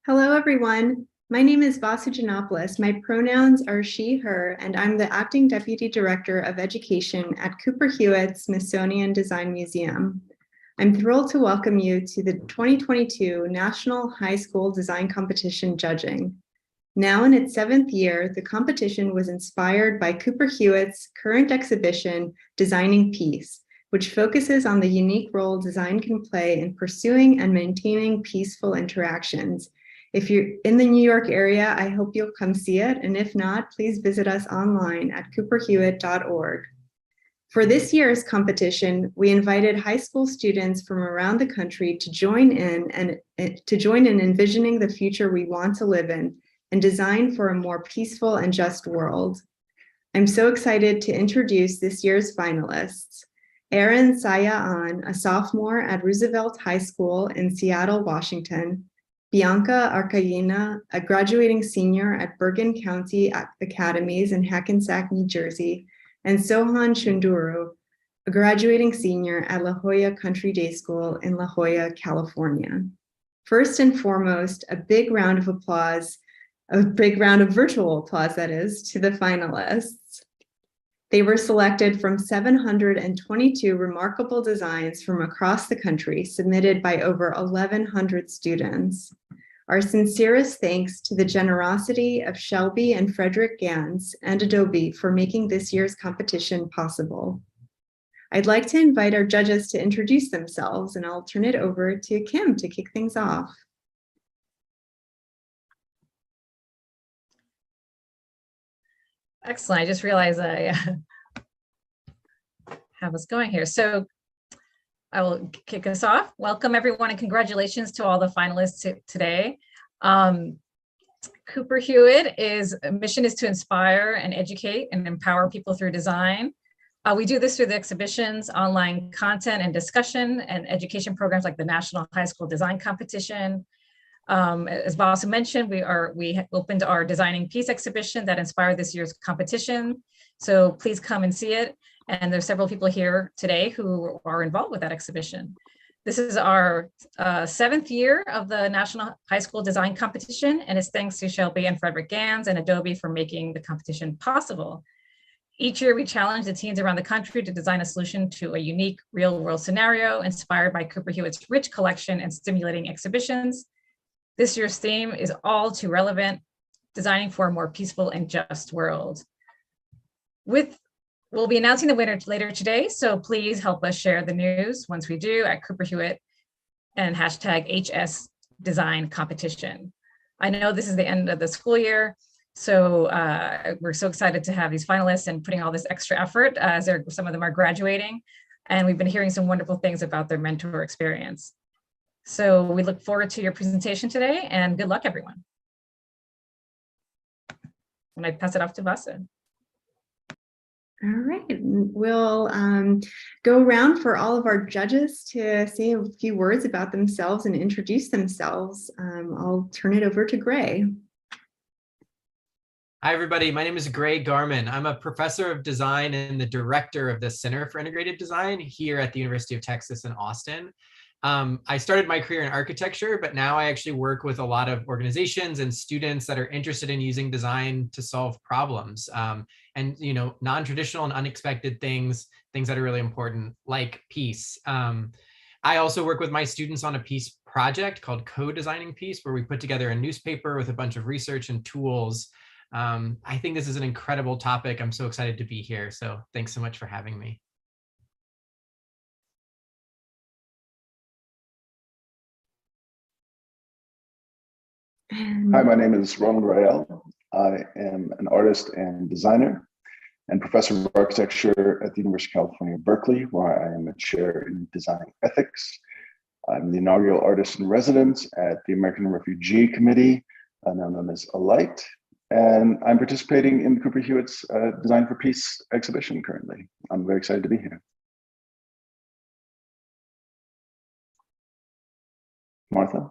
Hello, everyone. My name is Vasu Janopoulos. My pronouns are she, her, and I'm the Acting Deputy Director of Education at Cooper Hewitt Smithsonian Design Museum. I'm thrilled to welcome you to the 2022 National High School Design Competition judging. Now in its 7th year, the competition was inspired by Cooper Hewitt's current exhibition, Designing Peace, which focuses on the unique role design can play in pursuing and maintaining peaceful interactions. If you're in the New York area, I hope you'll come see it, and if not, please visit us online at cooperhewitt.org. For this year's competition, we invited high school students from around the country to join in envisioning the future we want to live in and design for a more peaceful and just world. I'm so excited to introduce this year's finalists. Erin Saya-An, a sophomore at Roosevelt High School in Seattle, Washington. Bianca Arcayena, a graduating senior at Bergen County Academies in Hackensack, New Jersey. And Sohan Shunduru, a graduating senior at La Jolla Country Day School in La Jolla, California. First and foremost, a big round of virtual applause, that is, to the finalists. They were selected from 722 remarkable designs from across the country, submitted by over 1,100 students. Our sincerest thanks to the generosity of Shelby and Frederick Gans and Adobe for making this year's competition possible. I'd like to invite our judges to introduce themselves, and I'll turn it over to Kim to kick things off. Excellent. I just realized I have us going here. So I will kick us off. Welcome, everyone, and congratulations to all the finalists today. Cooper Hewitt's mission is to inspire and educate and empower people through design. We do this through the exhibitions, online content and discussion, and education programs like the National High School Design Competition. As Vasu mentioned, we opened our Designing Peace exhibition that inspired this year's competition. So please come and see it. And there's several people here today who are involved with that exhibition. This is our 7th year of the National High School Design Competition, and it's thanks to Shelby and Frederick Gans and Adobe for making the competition possible. Each year we challenge the teens around the country to design a solution to a unique real-world scenario inspired by Cooper Hewitt's rich collection and stimulating exhibitions. This year's theme is all too relevant, designing for a more peaceful and just world. We'll be announcing the winner later today, so please help us share the news once we do at Cooper Hewitt and hashtag HS Design Competition. I know this is the end of the school year, so we're so excited to have these finalists and putting all this extra effort as some of them are graduating, and we've been hearing some wonderful things about their mentor experience. So we look forward to your presentation today, and good luck, everyone. And I pass it off to Vasu. All right, we'll go around for all of our judges to say a few words about themselves and introduce themselves. I'll turn it over to Gray. Hi, everybody. My name is Gray Garman. I'm a professor of design and the director of the Center for Integrated Design here at the University of Texas in Austin. I started my career in architecture, but now I actually work with a lot of organizations and students that are interested in using design to solve problems. And non-traditional and unexpected things that are really important, like peace. I also work with my students on a peace project called Co-Designing Peace, where we put together a newspaper with a bunch of research and tools. I think this is an incredible topic. I'm so excited to be here. So thanks so much for having me. Hi, my name is Ronald Rael. I am an artist and designer and professor of architecture at the University of California, Berkeley, where I am a chair in design ethics. I'm the inaugural artist in residence at the American Refugee Committee, now known as ALITE, and I'm participating in Cooper Hewitt's Design for Peace exhibition currently. I'm very excited to be here. Martha?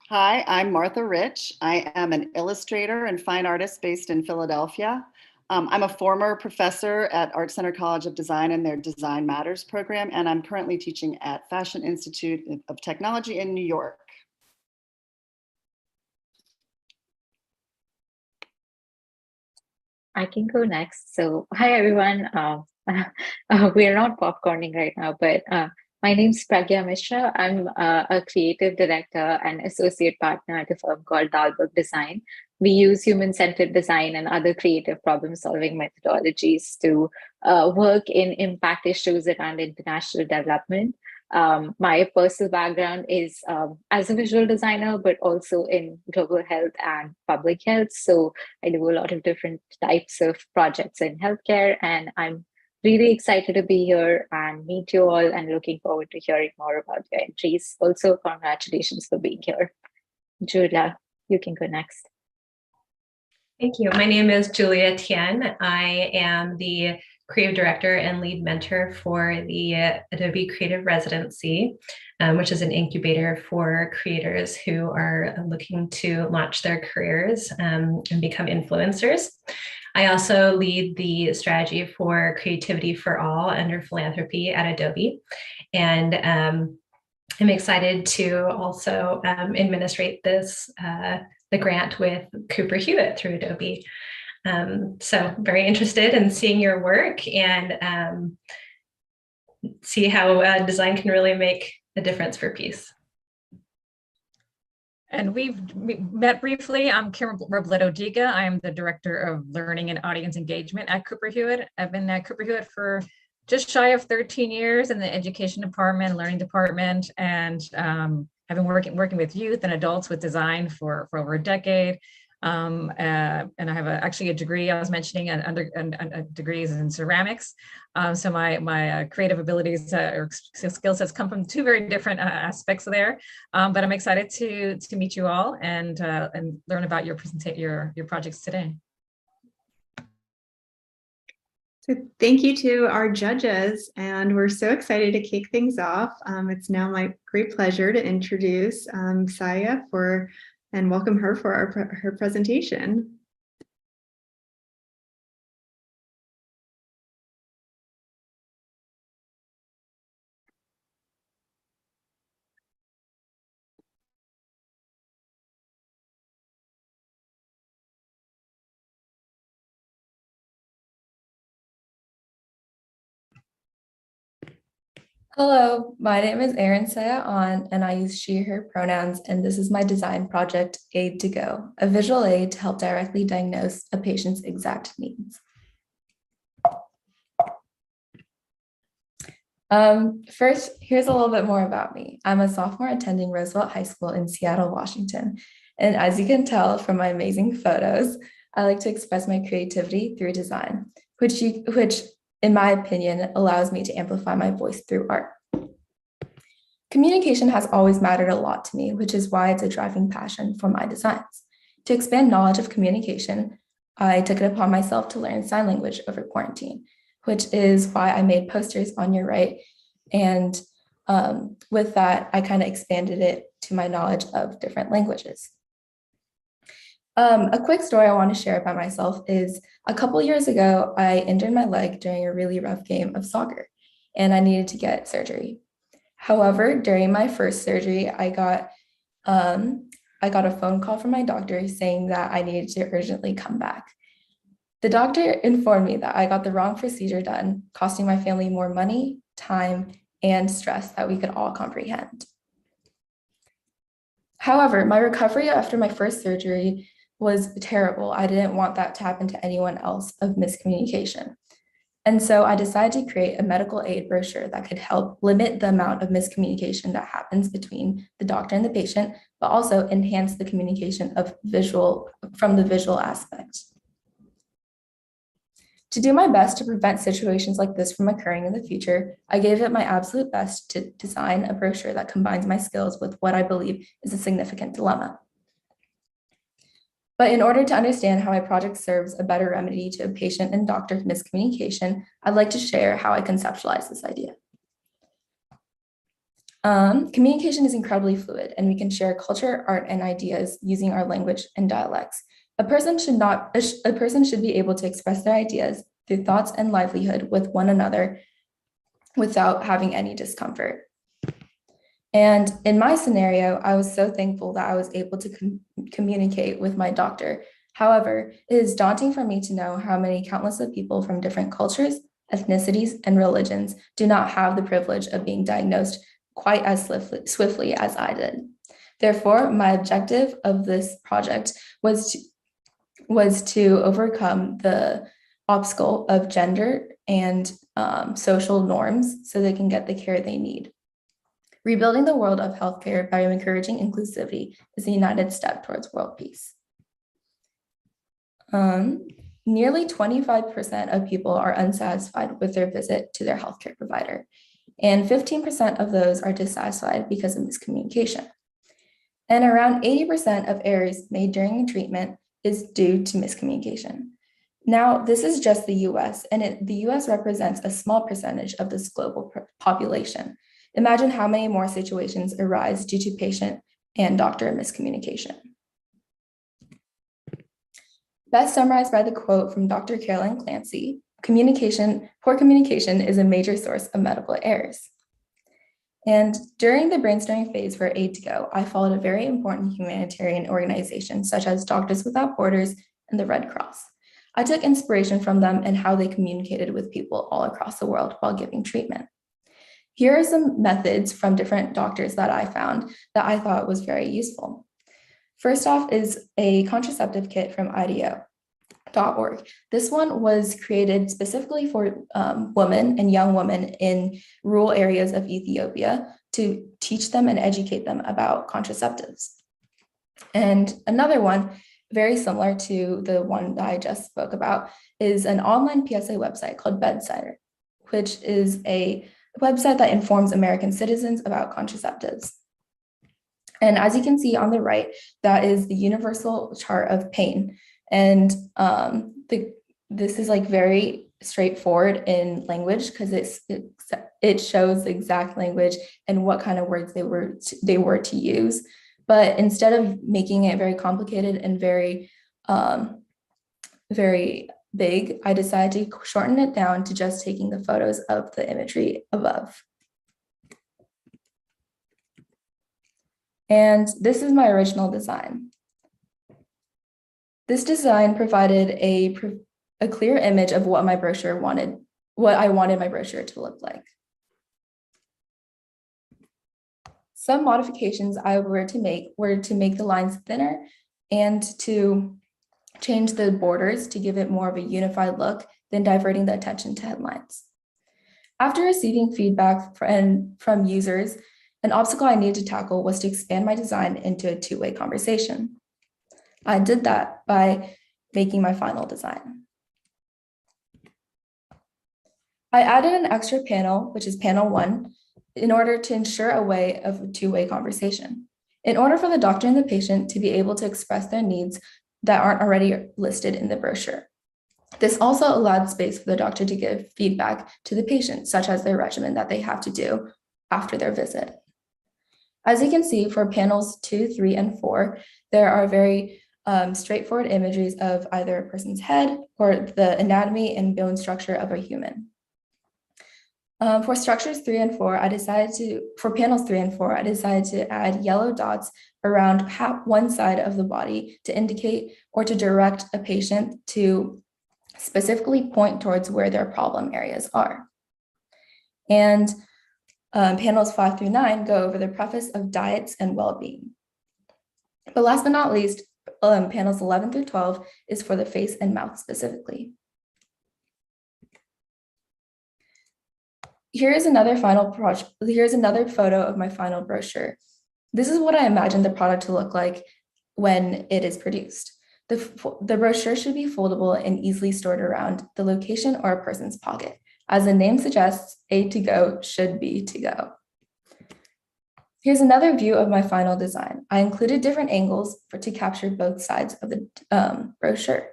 Hi, I'm Martha Rich. I am an illustrator and fine artist based in Philadelphia. I'm a former professor at Art Center College of Design in their Design Matters program, and I'm currently teaching at Fashion Institute of Technology in New York. I can go next. So, hi everyone. We're not popcorning right now, but my name's Pragya Mishra. I'm a creative director and associate partner at a firm called Dalberg Design. We use human-centered design and other creative problem-solving methodologies to work in impact issues around international development. My personal background is as a visual designer, but also in global health and public health. So I do a lot of different types of projects in healthcare, and I'm really excited to be here and meet you all and looking forward to hearing more about your entries. Also, congratulations for being here. Julia, you can go next. Thank you. My name is Julia Tian. I am the creative director and lead mentor for the Adobe Creative Residency, which is an incubator for creators who are looking to launch their careers and become influencers. I also lead the strategy for Creativity for All under philanthropy at Adobe. And I'm excited to also administrate this the grant with Cooper Hewitt through Adobe. So very interested in seeing your work and see how design can really make a difference for peace. And we met briefly. I'm Kim Robledo-Diga. I am the Director of Learning and Audience Engagement at Cooper Hewitt. I've been at Cooper Hewitt for just shy of 13 years in the education department, learning department, and I've been working with youth and adults with design for over a decade. And I have actually a degree, I was mentioning, degrees in ceramics. So my creative abilities or skill sets come from two very different aspects there. But I'm excited to meet you all and learn about your projects today. So thank you to our judges, and we're so excited to kick things off. It's now my great pleasure to introduce Saya and welcome her for her presentation. Hello, my name is Erin Saya and I use she, her pronouns, and this is my design project, Aid to Go, a visual aid to help directly diagnose a patient's exact needs. First, here's a little bit more about me. I'm a sophomore attending Roosevelt High School in Seattle, Washington. And as you can tell from my amazing photos, I like to express my creativity through design, which in my opinion, allows me to amplify my voice through art. Communication has always mattered a lot to me, which is why it's a driving passion for my designs. To expand knowledge of communication, I took it upon myself to learn sign language over quarantine, which is why I made posters on your right. And with that, I kind of expanded it to my knowledge of different languages. A quick story I want to share about myself is a couple years ago, I injured my leg during a really rough game of soccer and I needed to get surgery. However, during my first surgery, I got a phone call from my doctor saying that I needed to urgently come back. The doctor informed me that I got the wrong procedure done, costing my family more money, time, and stress that we could all comprehend. However, my recovery after my first surgery was terrible. I didn't want that to happen to anyone else of miscommunication. And so I decided to create a medical aid brochure that could help limit the amount of miscommunication that happens between the doctor and the patient, but also enhance the communication from the visual aspect. To do my best to prevent situations like this from occurring in the future, I gave it my absolute best to design a brochure that combines my skills with what I believe is a significant dilemma. But in order to understand how my project serves a better remedy to a patient and doctor miscommunication, I'd like to share how I conceptualize this idea. Communication is incredibly fluid, and we can share culture, art, and ideas using our language and dialects. A person should be able to express their ideas through thoughts and livelihood with one another without having any discomfort. And in my scenario, I was so thankful that I was able to communicate with my doctor However, it is daunting for me to know how many countless of people from different cultures, ethnicities, and religions do not have the privilege of being diagnosed quite as swiftly as I did. Therefore, my objective of this project was to overcome the obstacle of gender and social norms so they can get the care they need. Rebuilding the world of healthcare by encouraging inclusivity is a united step towards world peace. Nearly 25% of people are unsatisfied with their visit to their healthcare provider, and 15% of those are dissatisfied because of miscommunication. And around 80% of errors made during treatment is due to miscommunication. Now, this is just the US, and the US represents a small percentage of this global population. Imagine how many more situations arise due to patient and doctor miscommunication. Best summarized by the quote from Dr. Carolyn Clancy, poor communication is a major source of medical errors. And during the brainstorming phase for Aid2Go, I followed a very important humanitarian organization such as Doctors Without Borders and the Red Cross. I took inspiration from them and how they communicated with people all across the world while giving treatment. Here are some methods from different doctors that I found that I thought was very useful. First off is a contraceptive kit from IDEO.org. This one was created specifically for women and young women in rural areas of Ethiopia to teach them and educate them about contraceptives. And another one, very similar to the one that I just spoke about, is an online PSA website called Bedsider, which is a website that informs American citizens about contraceptives. And as you can see on the right, that is the universal chart of pain. And this is like very straightforward in language because it shows the exact language and what kind of words they were to use. But instead of making it very complicated and very big, I decided to shorten it down to just taking the photos of the imagery above. And this is my original design. This design provided a clear image of what I wanted my brochure to look like. Some modifications I were to make the lines thinner and to change the borders to give it more of a unified look than diverting the attention to headlines. After receiving feedback from users, an obstacle I needed to tackle was to expand my design into a two-way conversation. I did that by making my final design. I added an extra panel, which is panel 1, in order to ensure a way of a two-way conversation. In order for the doctor and the patient to be able to express their needs that aren't already listed in the brochure. This also allowed space for the doctor to give feedback to the patient, such as their regimen that they have to do after their visit. As you can see, for panels 2, 3, and 4, there are very straightforward imageries of either a person's head or the anatomy and bone structure of a human. For structures 3 and 4, for panels 3 and 4, I decided to add yellow dots around one side of the body to indicate or to direct a patient to specifically point towards where their problem areas are. And panels 5 through 9 go over the preface of diets and well-being. But last but not least, panels 11 through 12 is for the face and mouth specifically. Here's another photo of my final brochure. This is what I imagined the product to look like when it is produced. The brochure should be foldable and easily stored around the location or a person's pocket. As the name suggests, Aid2Go should be to go. Here's another view of my final design. I included different angles to capture both sides of the brochure.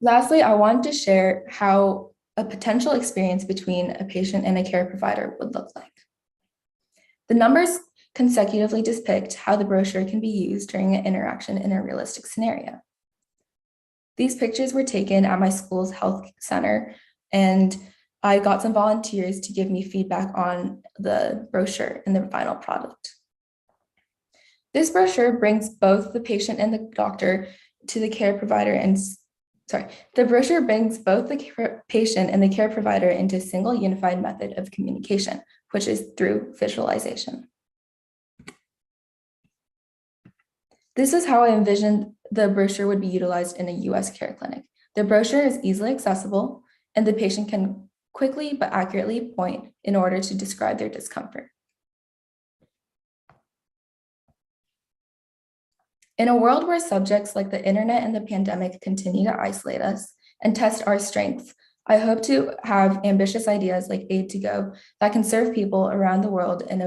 Lastly, I wanted to share how a potential experience between a patient and a care provider would look like. The numbers consecutively depict how the brochure can be used during an interaction in a realistic scenario. These pictures were taken at my school's health center, and I got some volunteers to give me feedback on the brochure and the final product. This brochure brings both the patient and the doctor to the care provider and the brochure brings both the patient and the care provider into a single unified method of communication, which is through visualization. This is how I envisioned the brochure would be utilized in a US care clinic. The brochure is easily accessible, and the patient can quickly but accurately point in order to describe their discomfort. In a world where subjects like the internet and the pandemic continue to isolate us and test our strengths, I hope to have ambitious ideas like Aid2Go that can serve people around the world in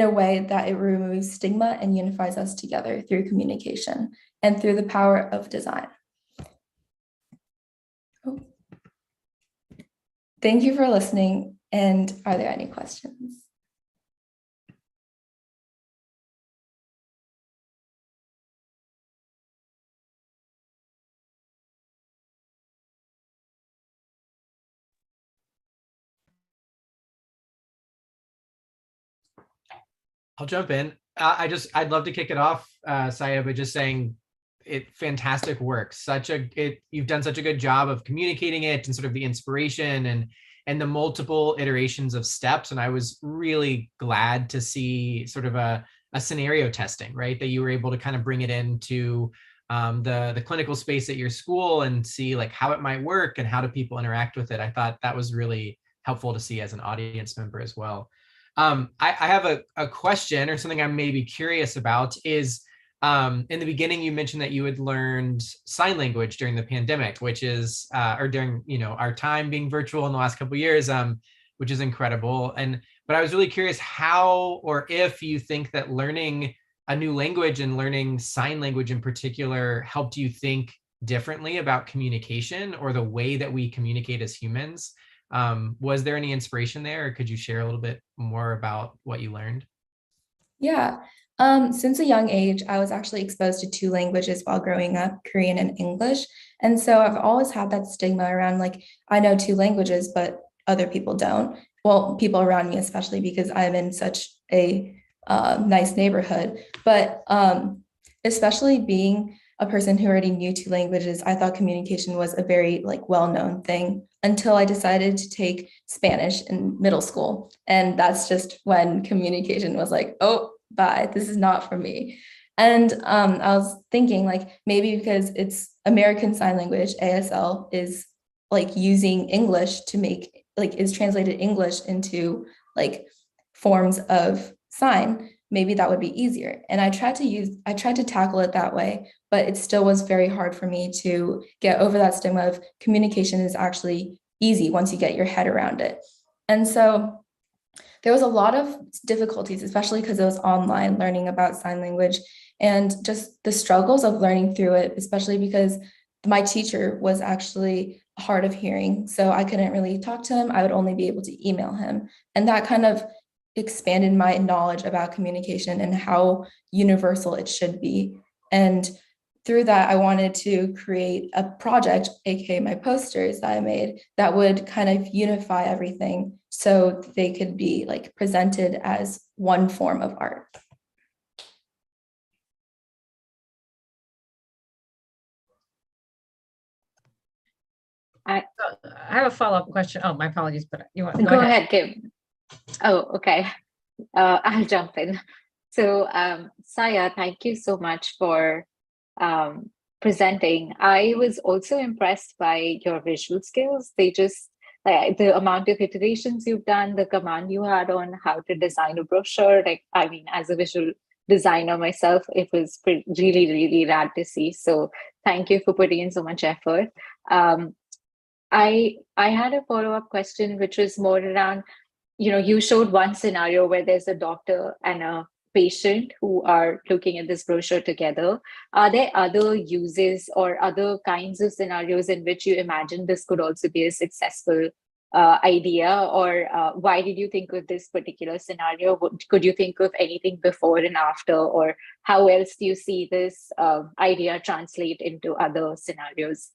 a way that it removes stigma and unifies us together through communication and through the power of design. Thank you for listening. And are there any questions? I'll jump in. I'd love to kick it off, Saya, by just saying fantastic work. You've done such a good job of communicating it and sort of the inspiration and the multiple iterations of steps. And I was really glad to see sort of a scenario testing, right? That you were able to kind of bring it into the clinical space at your school and see like how it might work and how do people interact with it. I thought that was really helpful to see as an audience member as well. I have a question or something I'm maybe curious about is, in the beginning, you mentioned that you had learned sign language during the pandemic, which is, or during, our time being virtual in the last couple of years, which is incredible. But I was really curious how, or if you think that learning a new language and learning sign language in particular helped you think differently about communication or the way that we communicate as humans. Was there any inspiration there, or could you share a little bit more about what you learned? Yeah, since a young age, I was actually exposed to 2 languages while growing up, Korean and English. And so I've always had that stigma around like, I know 2 languages, but other people don't. Well, people around me, especially because I'm in such a nice neighborhood. But especially being a person who already knew 2 languages, I thought communication was a very well-known thing until I decided to take Spanish in middle school. And that's just when communication was like, oh, bye, this is not for me. And I was thinking maybe because it's American Sign Language, ASL, is using English to make is translated English into forms of sign, maybe that would be easier. And I tried to tackle it that way, but it still was very hard for me to get over that stigma of communication is actually easy once you get your head around it. And so there was a lot of difficulties, especially because it was online learning about sign language and just the struggles of learning through it, especially because my teacher was actually hard of hearing. So I couldn't really talk to him. I would only be able to email him. And that kind of expanded my knowledge about communication and how universal it should be. And through that, I wanted to create a project, aka my posters that I made, that would kind of unify everything so they could be presented as one form of art. I have a follow-up question. Oh, my apologies, but you want to go ahead, Kim. Oh, okay. I'll jump in. So, Saya, thank you so much for presenting. I was also impressed by your visual skills. They just, the amount of iterations you've done, the command you had on how to design a brochure. As a visual designer myself, it was really, really rad to see. So thank you for putting in so much effort. I had a follow-up question, which was more around, you showed one scenario where there's a doctor and a patient who are looking at this brochure together. Are there other uses or other kinds of scenarios in which you imagine this could also be a successful idea? Or why did you think of this particular scenario? Could you think of anything before and after? Or how else do you see this idea translate into other scenarios?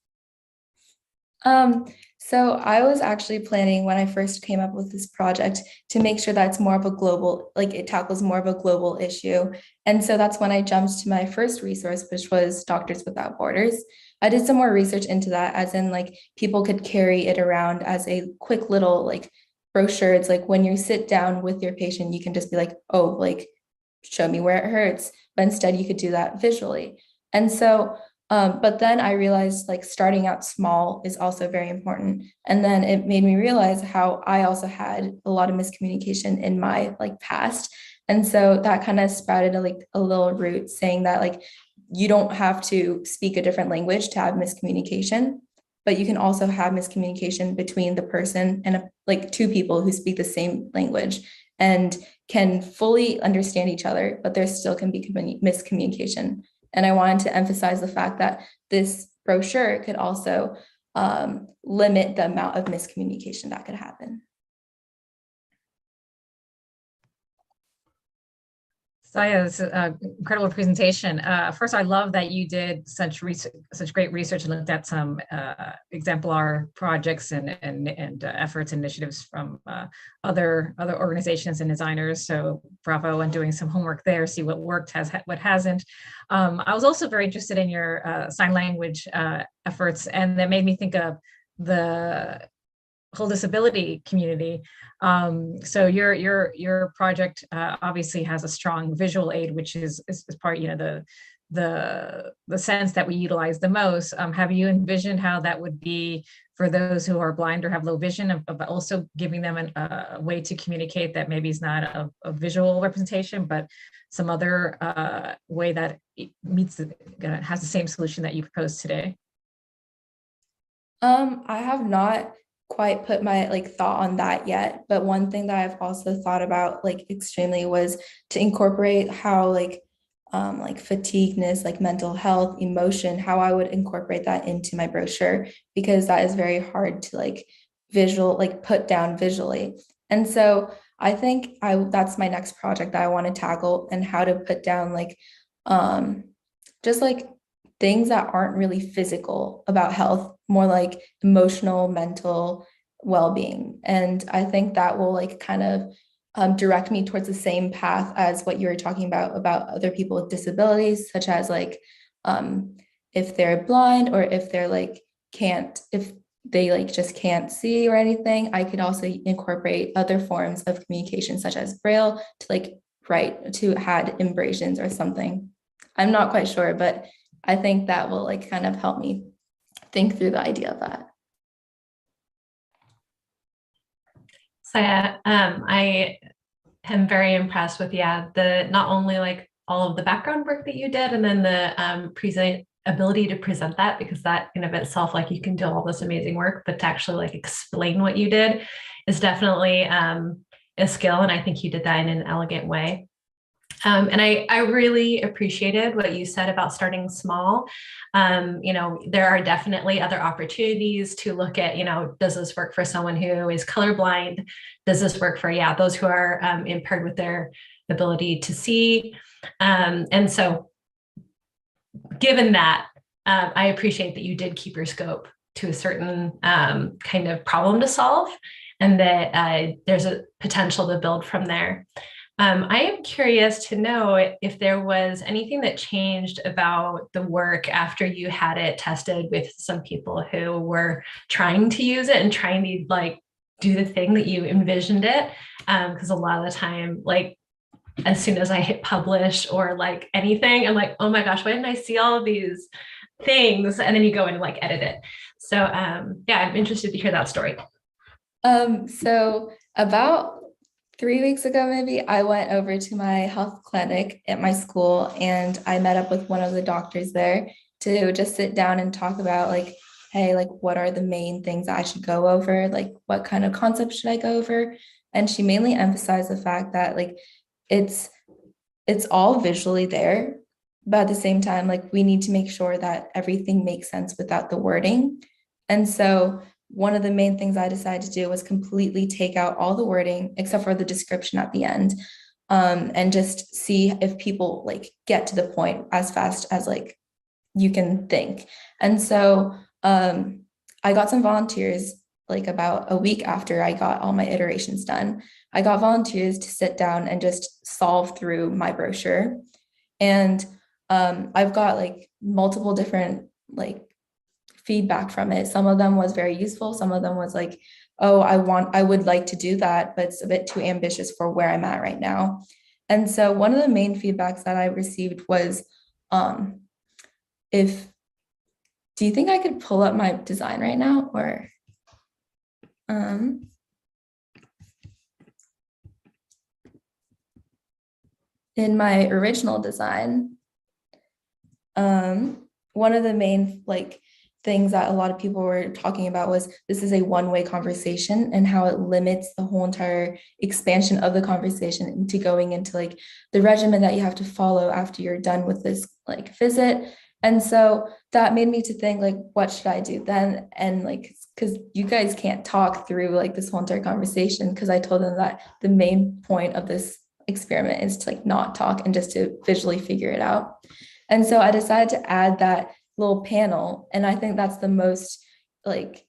So I was actually planning when I first came up with this project to make sure that it's more of a global, like it tackles more of a global issue. And so that's when I jumped to my first resource, which was Doctors Without Borders. I did some more research into that, as in like people could carry it around as a quick little like brochure. It's like when you sit down with your patient, you can just be like, oh, like show me where it hurts. But instead you could do that visually. And so but then I realized like starting out small is also very important. And then it made me realize how I also had a lot of miscommunication in my like past. And so that kind of sprouted a little root saying that like you don't have to speak a different language to have miscommunication, but you can also have miscommunication between the person and like two people who speak the same language and can fully understand each other, but there still can be miscommunication. And I wanted to emphasize the fact that this brochure could also limit the amount of miscommunication that could happen. Saya, this is an incredible presentation. First, I love that you did such great research and looked at some exemplar projects and efforts, initiatives from other organizations and designers. So bravo on doing some homework there, see what worked, what hasn't. I was also very interested in your sign language efforts, and that made me think of the whole disability community. So your project obviously has a strong visual aid, which is part, you know, the sense that we utilize the most. Have you envisioned how that would be for those who are blind or have low vision, but also giving them a way to communicate that maybe is not a visual representation, but some other way that it has the same solution that you proposed today? I have not quite put my like thought on that yet, but one thing that I've also thought about like extremely was to incorporate how like fatigueness, like mental health, emotion, how I would incorporate that into my brochure, because that is very hard to like put down visually. And so I think that's my next project that I want to tackle, and how to put down like just like things that aren't really physical about health, more like emotional, mental well-being. And I think that will like kind of direct me towards the same path as what you were talking about other people with disabilities, such as like if they're blind, or if they're like if they like just can't see or anything, I could also incorporate other forms of communication such as Braille to like write, to add embrations or something. I'm not quite sure, but I think that will like kind of help me think through the idea of that. Saya, I am very impressed with not only like all of the background work that you did, and then the ability to present that, because that in of itself, like you can do all this amazing work, but to actually like explain what you did is definitely a skill, and I think you did that in an elegant way. And I really appreciated what you said about starting small. You know, there are definitely other opportunities to look at, you know, does this work for someone who is colorblind? Does this work for, those who are impaired with their ability to see? And so given that, I appreciate that you did keep your scope to a certain kind of problem to solve, and that there's a potential to build from there. I am curious to know if there was anything that changed about the work after you had it tested with some people who were trying to use it and trying to like do the thing that you envisioned it. Because a lot of the time, like as soon as I hit publish or like anything, I'm like, oh my gosh, why didn't I see all of these things? And then you go in and like edit it. So yeah, I'm interested to hear that story. So about 3 weeks ago, maybe, I went over to my health clinic at my school, and I met up with one of the doctors there to just sit down and talk about like, hey, like what are the main things that I should go over? Like what kind of concepts should I go over? And she mainly emphasized the fact that like it's all visually there, but at the same time, like we need to make sure that everything makes sense without the wording. And so one of the main things I decided to do was completely take out all the wording except for the description at the end, and just see if people like get to the point as fast as like you can think. And so I got some volunteers like about a week after I got all my iterations done. I got volunteers to sit down and just solve through my brochure. And I've got like multiple different like feedback from it. Some of them was very useful. Some of them was like, oh, I would like to do that, but it's a bit too ambitious for where I'm at right now. And so one of the main feedbacks that I received was, do you think I could pull up my design right now or, in my original design, one of the main like things that a lot of people were talking about was this is a one-way conversation and how it limits the whole entire expansion of the conversation into going into like the regimen that you have to follow after you're done with this like visit. And so that made me to think like, what should I do then? And like, because you guys can't talk through like this whole entire conversation, because I told them that the main point of this experiment is to like not talk and just to visually figure it out. And so I decided to add that little panel. And I think that's the most like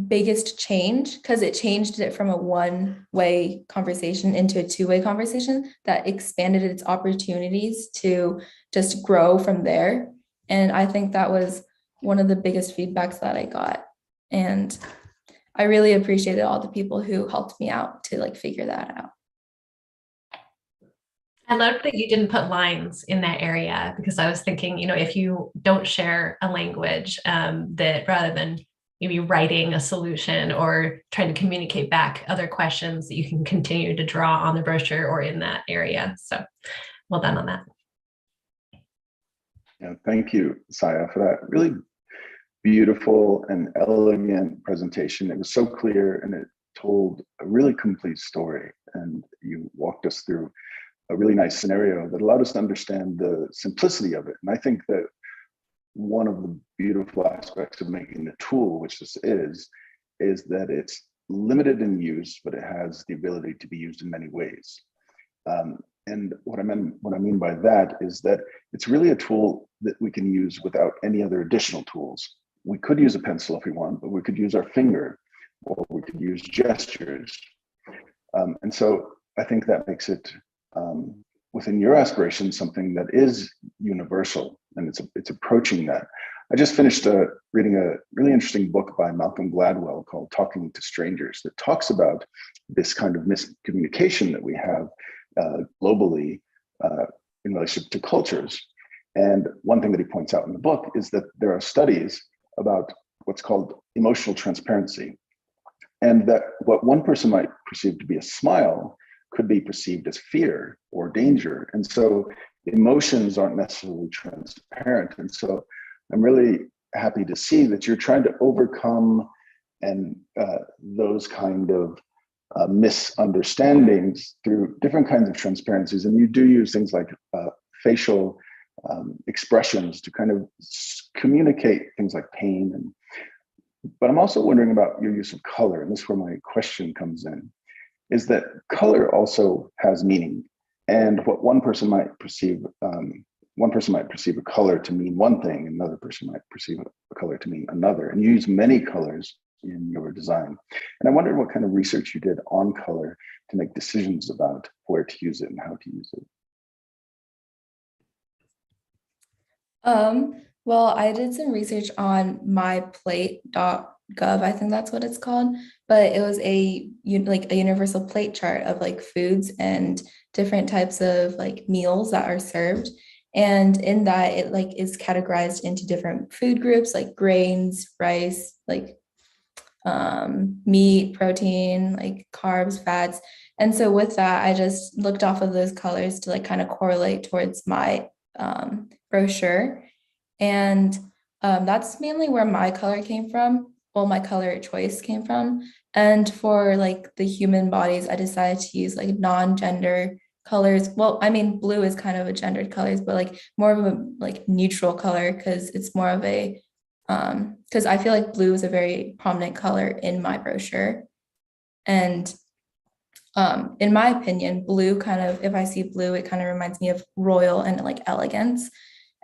biggest change, because it changed it from a one-way conversation into a two-way conversation that expanded its opportunities to just grow from there. And I think that was one of the biggest feedbacks that I got. And I really appreciated all the people who helped me out to like figure that out. I love that you didn't put lines in that area, because I was thinking, if you don't share a language, that rather than maybe writing a solution or trying to communicate back other questions, that you can continue to draw on the brochure or in that area. So well done on that. Yeah, thank you, Saya, for that really beautiful and elegant presentation. It was so clear and it told a really complete story. And you walked us through a really nice scenario that allowed us to understand the simplicity of it. And I think that one of the beautiful aspects of making the tool, which this is that it's limited in use, but it has the ability to be used in many ways. And what I mean by that is that it's really a tool that we can use without any other additional tools. We could use a pencil if we want, but we could use our finger, or we could use gestures. And so I think that makes it, within your aspirations, something that is universal, and it's approaching that. I just finished reading a really interesting book by Malcolm Gladwell called Talking to Strangers, that talks about this kind of miscommunication that we have globally in relationship to cultures. And one thing that he points out in the book is that there are studies about what's called emotional transparency, and that what one person might perceive to be a smile could be perceived as fear or danger. And so emotions aren't necessarily transparent. And so I'm really happy to see that you're trying to overcome and those kind of misunderstandings through different kinds of transparencies. And you do use things like facial expressions to kind of communicate things like pain. But I'm also wondering about your use of color, and this is where my question comes in, is that color also has meaning. And what one person might perceive a color to mean one thing, another person might perceive a color to mean another. And you use many colors in your design. And I wondered what kind of research you did on color to make decisions about where to use it and how to use it. Well, I did some research on myplate.gov, I think that's what it's called, but it was a universal plate chart of like foods and different types of like meals that are served. And in that, it like is categorized into different food groups like grains, rice, like meat, protein, like carbs, fats. And so with that, I just looked off of those colors to like kind of correlate towards my brochure. And that's mainly where my color came from. Well, my color choice came from. And for like the human bodies, I decided to use like non-gender colors. Well, I mean, blue is kind of a gendered colors, but like more of a like neutral color, because it's more of a because I feel like blue is a very prominent color in my brochure. And in my opinion, blue kind of, if I see blue, it kind of reminds me of royal and like elegance.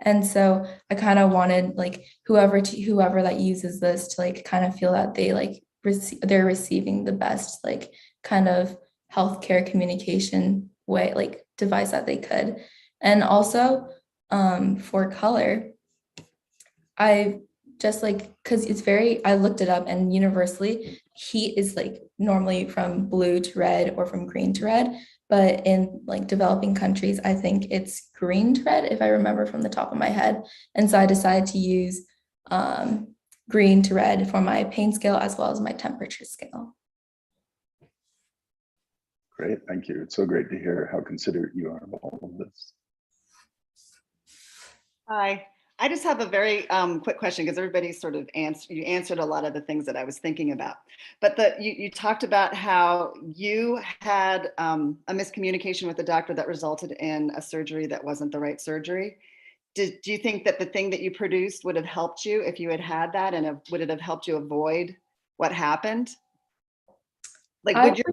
And so I kind of wanted like whoever that uses this to like kind of feel that they like they're receiving the best like kind of healthcare communication way, like device that they could. And also for color, I just like, because it's very, I looked it up and universally heat is like normally from blue to red or from green to red. But in like developing countries, I think it's green to red, if I remember from the top of my head. And so I decided to use green to red for my pain scale as well as my temperature scale. Great, thank you. It's so great to hear how considerate you are of all of this. Hi, I just have a very quick question because everybody sort of answered a lot of the things that I was thinking about. But you talked about how you had a miscommunication with the doctor that resulted in a surgery that wasn't the right surgery. Do you think that the thing that you produced would have helped you if you had had that, and would it have helped you avoid what happened? Like, would your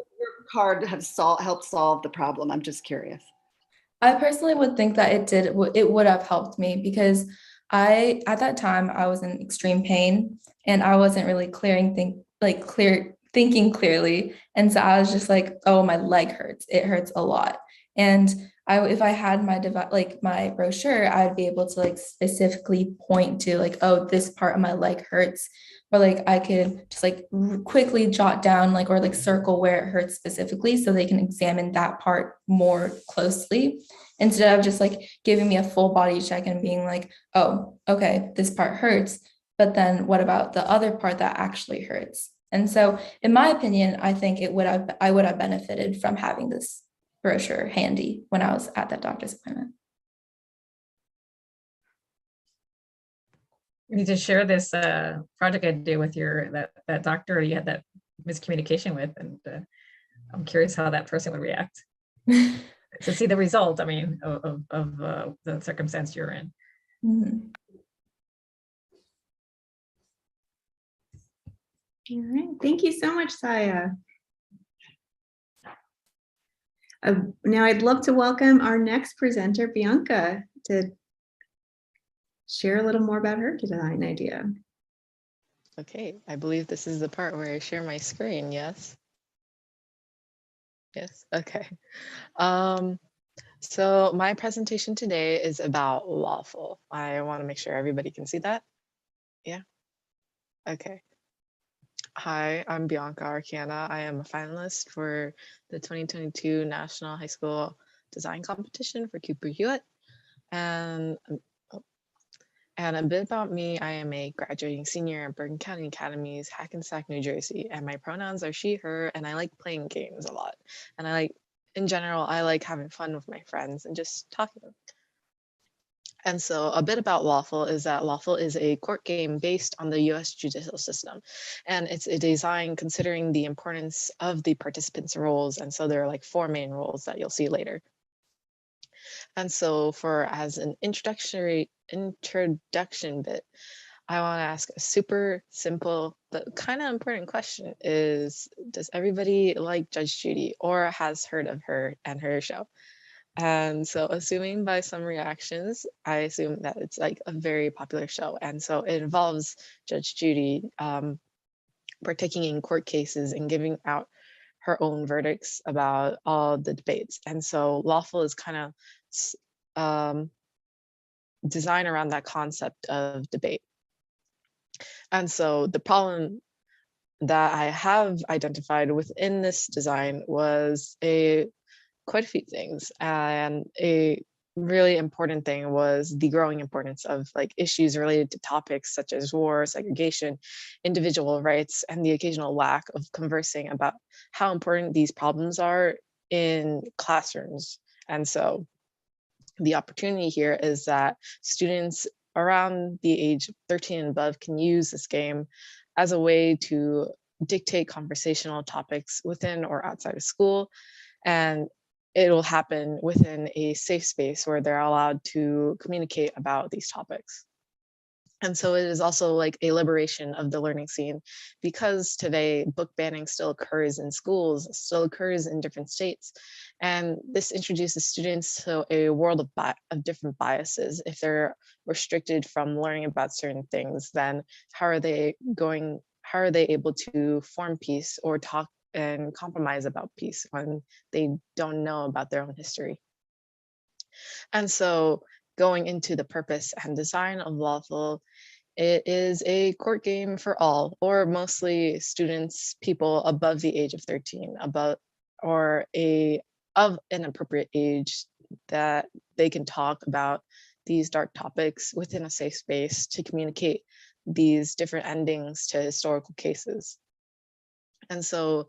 card have helped solve the problem? I'm just curious. I personally would think that it would have helped me because at that time I was in extreme pain and I wasn't really thinking clearly. And so I was just like, oh, my leg hurts. It hurts a lot. And if I had my brochure, I'd be able to like specifically point to like, oh, this part of my leg hurts. Or like I could just like quickly jot down like or like circle where it hurts specifically so they can examine that part more closely instead of just like giving me a full body check and being like, oh, okay, this part hurts. But then what about the other part that actually hurts? And so in my opinion, I think I would have benefited from having this brochure handy when I was at that doctor's appointment. You need to share this project idea with that doctor you had that miscommunication with, and I'm curious how that person would react to see the result. I mean, of the circumstance you're in. Mm-hmm. All right, thank you so much, Saya. Now I'd love to welcome our next presenter, Bianca, to share a little more about her design idea. Okay, I believe this is the part where I share my screen, yes? Yes, okay. So my presentation today is about Waffle. I want to make sure everybody can see that. Yeah, okay. Hi, I'm Bianca Archiana. I am a finalist for the 2022 National High School Design Competition for Cooper Hewitt. And a bit about me, I am a graduating senior at Bergen County Academy's Hackensack, New Jersey, and my pronouns are she, her, and I like playing games a lot. And in general, I like having fun with my friends and just talking. And so a bit about Waffle is that Waffle is a court game based on the US judicial system. And it's a design considering the importance of the participants' roles. And so there are like 4 main roles that you'll see later. And so as an introduction bit, I want to ask a super simple but kind of important question is, does everybody like Judge Judy or has heard of her and her show? And so assuming by some reactions, I assume that it's like a very popular show. And so it involves Judge Judy partaking in court cases and giving out her own verdicts about all the debates. And so Waffle is kind of designed around that concept of debate. And so the problem that I have identified within this design was quite a few things. And a really important thing was the growing importance of like issues related to topics such as war, segregation, individual rights, and the occasional lack of conversing about how important these problems are in classrooms. And so the opportunity here is that students around the age of 13 and above can use this game as a way to dictate conversational topics within or outside of school. And it will happen within a safe space where they're allowed to communicate about these topics. And so it is also like a liberation of the learning scene, because today book banning still occurs in schools, still occurs in different states. And this introduces students to a world of different biases. If they're restricted from learning about certain things, then how are they able to form peace or talk and compromise about peace when they don't know about their own history? And so going into the purpose and design of Lawful, it is a court game for all, or mostly students, people above the age of 13, or of an appropriate age, that they can talk about these dark topics within a safe space to communicate these different endings to historical cases. And so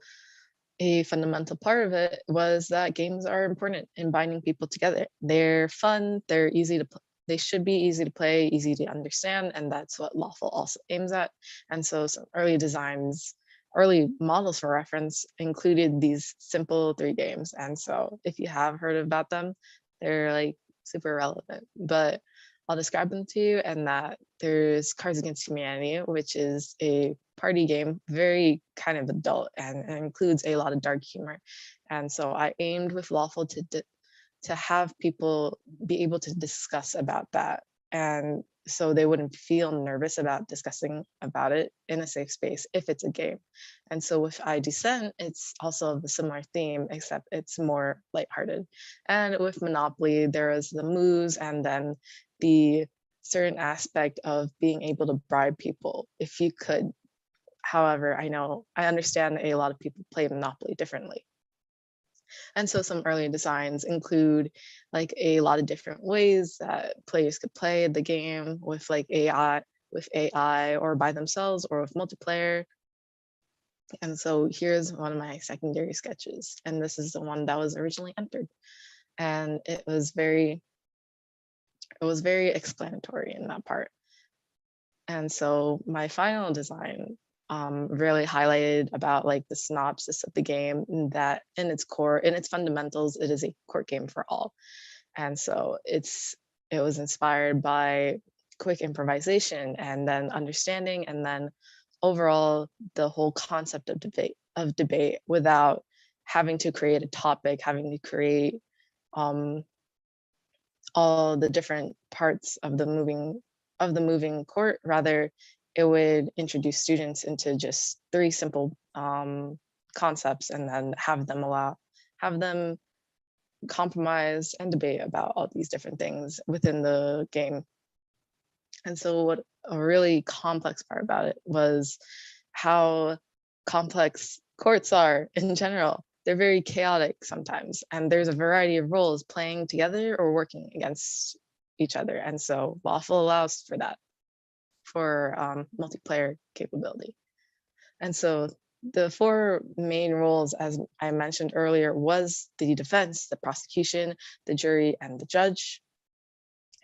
a fundamental part of it was that games are important in binding people together. They're fun, they're easy to they should be easy to play, easy to understand, and that's what Lawful also aims at. And so some early models for reference included these simple 3 games. And so if you have heard about them, they're like super relevant, but I'll describe them to you. And that there's Cards Against Humanity, which is a party game, very kind of adult, and includes a lot of dark humor. And so I aimed with Lawful to have people be able to discuss about that, and so they wouldn't feel nervous about discussing about it in a safe space if it's a game. And so with I Descent, it's also of a similar theme, except it's more lighthearted. And with Monopoly, there is the moves and then the certain aspect of being able to bribe people if you could. However, I understand a lot of people play Monopoly differently. And so some early designs include like a lot of different ways that players could play the game with like AI or by themselves or with multiplayer. And so here's one of my secondary sketches. And this is the one that was originally entered. And it was very explanatory in that part. And so my final design really highlighted about like the synopsis of the game, that in its core, in its fundamentals, it is a court game for all. And so it was inspired by quick improvisation and then understanding, and then overall the whole concept of debate without having to create a topic, having to create all the different parts of the moving court. Rather, it would introduce students into just 3 simple concepts, and then have them compromise and debate about all these different things within the game. And so what a really complex part about it was how complex courts are in general. They're very chaotic sometimes, and there's a variety of roles playing together or working against each other. And so Lawful allows for that, for multiplayer capability. And so the 4 main roles, as I mentioned earlier, was the defense, the prosecution, the jury, and the judge.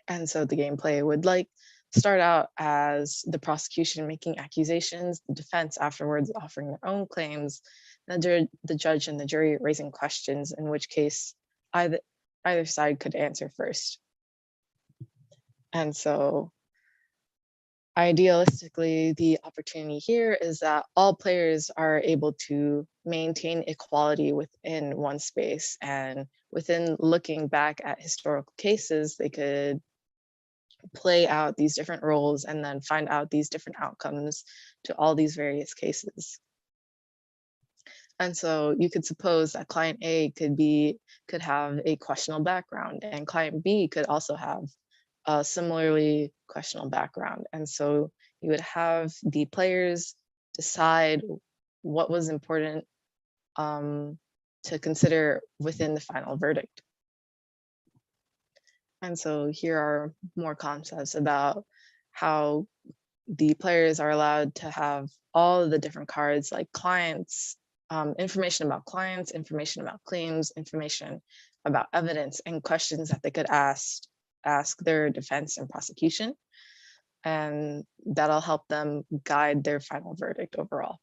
And so the gameplay would like start out as the prosecution making accusations, the defense afterwards offering their own claims, the judge and the jury raising questions, in which case either side could answer first. And so idealistically, the opportunity here is that all players are able to maintain equality within one space, and within looking back at historical cases, they could play out these different roles and then find out these different outcomes to all these various cases. And so you could suppose that client A could have a questionable background, and client B could also have a similarly questionable background. And so you would have the players decide what was important to consider within the final verdict. And so here are more concepts about how the players are allowed to have all of the different cards, like clients, information about clients, information about claims, information about evidence, and questions that they could ask their defense and prosecution. And that'll help them guide their final verdict overall.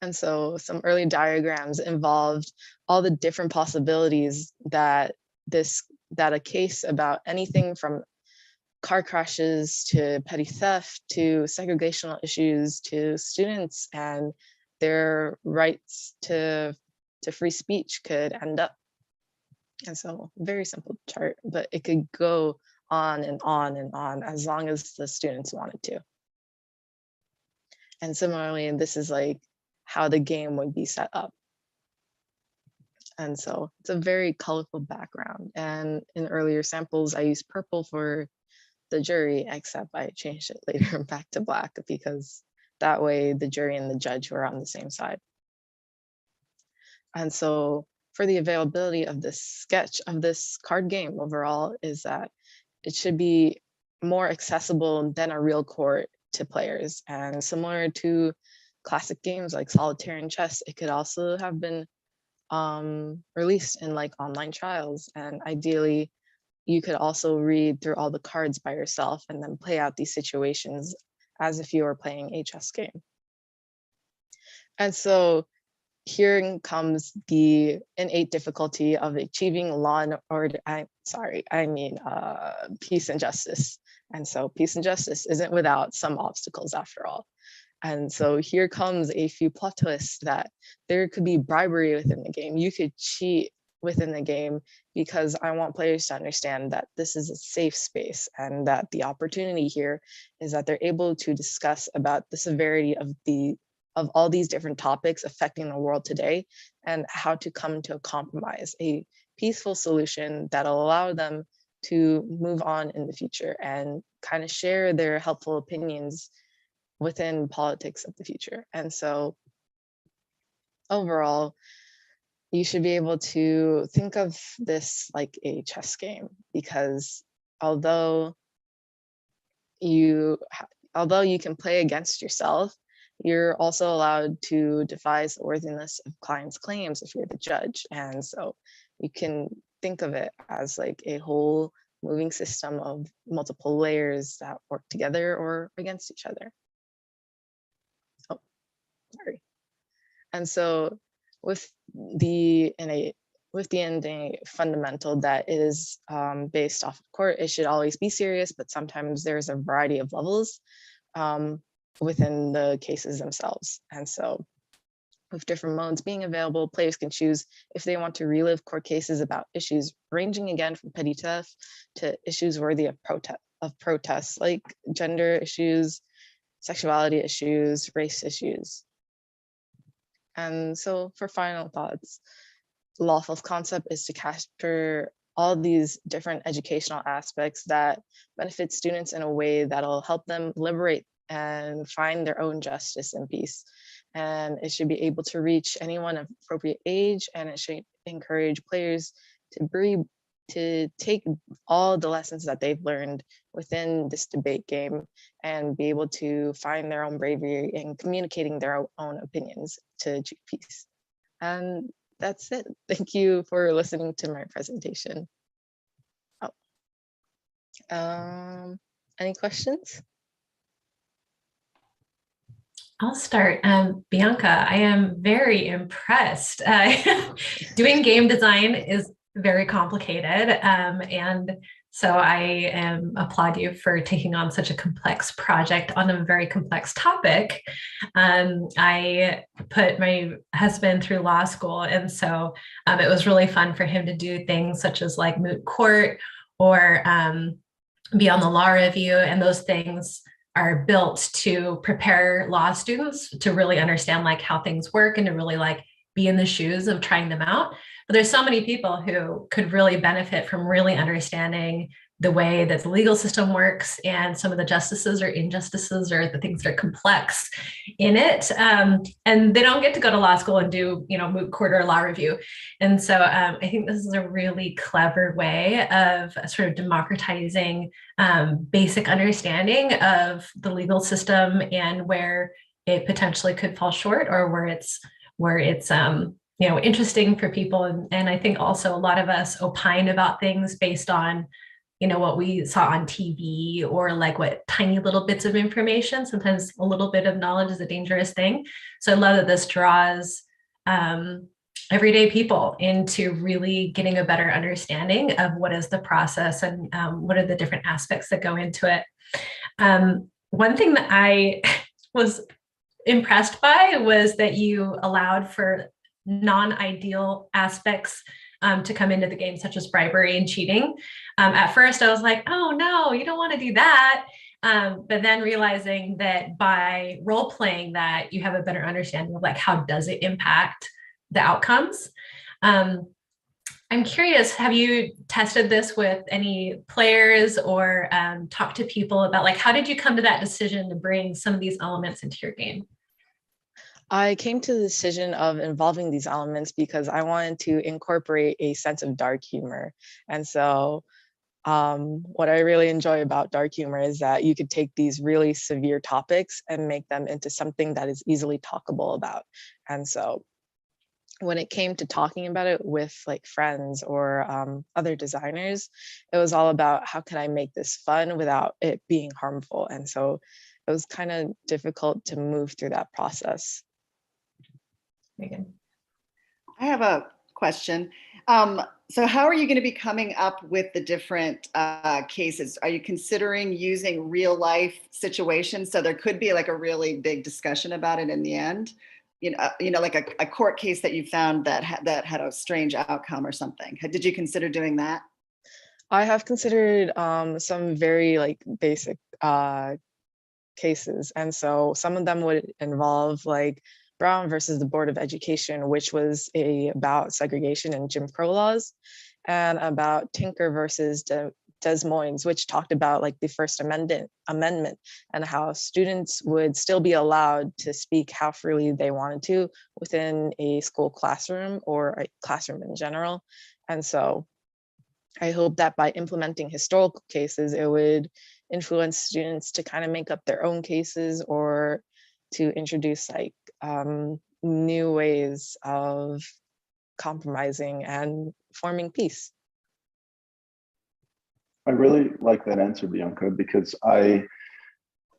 And so some early diagrams involved all the different possibilities that a case about anything from car crashes to petty theft to segregational issues to students and their rights to free speech could end up. And so very simple chart, but it could go on and on and on as long as the students wanted to. And similarly, this is like how the game would be set up. And so it's a very colorful background. And in earlier samples, I used purple for the jury, except I changed it later back to black because that way the jury and the judge were on the same side. And so for the availability of this sketch of this card game overall is that it should be more accessible than a real court to players. And similar to classic games like solitaire and chess, it could also have been released in like online trials. And ideally, you could also read through all the cards by yourself and then play out these situations as if you were playing a chess game. And so here comes the innate difficulty of achieving law and order. Peace and justice. And so peace and justice isn't without some obstacles after all. And so here comes a few plot twists that there could be bribery within the game. You could cheat within the game because I want players to understand that this is a safe space and that the opportunity here is that they're able to discuss about the severity of all these different topics affecting the world today and how to come to a compromise, a peaceful solution that'll allow them to move on in the future and kind of share their helpful opinions within politics of the future. And so overall, you should be able to think of this like a chess game, because although you can play against yourself, you're also allowed to devise the worthiness of clients' claims if you're the judge. And so you can think of it as like a whole moving system of multiple layers that work together or against each other. Oh, sorry. And so with the ending fundamental that is based off of court, it should always be serious, but sometimes there's a variety of levels within the cases themselves. And so with different modes being available, players can choose if they want to relive court cases about issues ranging again from petty theft to issues worthy of protests like gender issues, sexuality issues, race issues. And so for final thoughts, lawful concept is to capture all these different educational aspects that benefit students in a way that'll help them liberate and find their own justice and peace. And it should be able to reach anyone of appropriate age, and it should encourage players to take all the lessons that they've learned within this debate game and be able to find their own bravery in communicating their own opinions to achieve peace. And that's it. Thank you for listening to my presentation. Any questions? I'll start. Bianca, I am very impressed. Doing game design is very complicated. And so I applaud you for taking on such a complex project on a very complex topic. I put my husband through law school, and so it was really fun for him to do things such as like moot court or be on the law review, and those things are built to prepare law students to really understand like how things work and to really like be in the shoes of trying them out. But there's so many people who could really benefit from really understanding the way that the legal system works and some of the justices or injustices or the things that are complex in it. And they don't get to go to law school and do, moot court or law review. And so I think this is a really clever way of sort of democratizing basic understanding of the legal system and where it potentially could fall short, or where it's interesting for people. And I think also a lot of us opine about things based on what we saw on TV or like what tiny little bits of information. Sometimes a little bit of knowledge is a dangerous thing. So I love that this draws everyday people into really getting a better understanding of what is the process and what are the different aspects that go into it. One thing that I was impressed by was that you allowed for non-ideal aspects to come into the game, such as bribery and cheating. At first, I was like, oh no, you don't want to do that. But then realizing that by role playing that, you have a better understanding of like, how does it impact the outcomes? I'm curious, have you tested this with any players or talked to people about like, how did you come to that decision to bring some of these elements into your game? I came to the decision of involving these elements because I wanted to incorporate a sense of dark humor. And so what I really enjoy about dark humor is that you could take these really severe topics and make them into something that is easily talkable about. And so when it came to talking about it with like friends or other designers, it was all about how can I make this fun without it being harmful. And so it was kind of difficult to move through that process. Megan. I have a question. So how are you going to be coming up with the different cases? Are you considering using real life situations? So there could be like a really big discussion about it in the end. You know, like a court case that you found that had a strange outcome or something. Did you consider doing that? I have considered some very like basic cases. And so some of them would involve like Brown versus the Board of Education, which was about segregation and Jim Crow laws, and about Tinker versus Des Moines, which talked about like the First Amendment and how students would still be allowed to speak how freely they wanted to within a school classroom or a classroom in general. And so I hope that by implementing historical cases, it would influence students to kind of make up their own cases or to introduce like new ways of compromising and forming peace. I really like that answer, Bianca, because I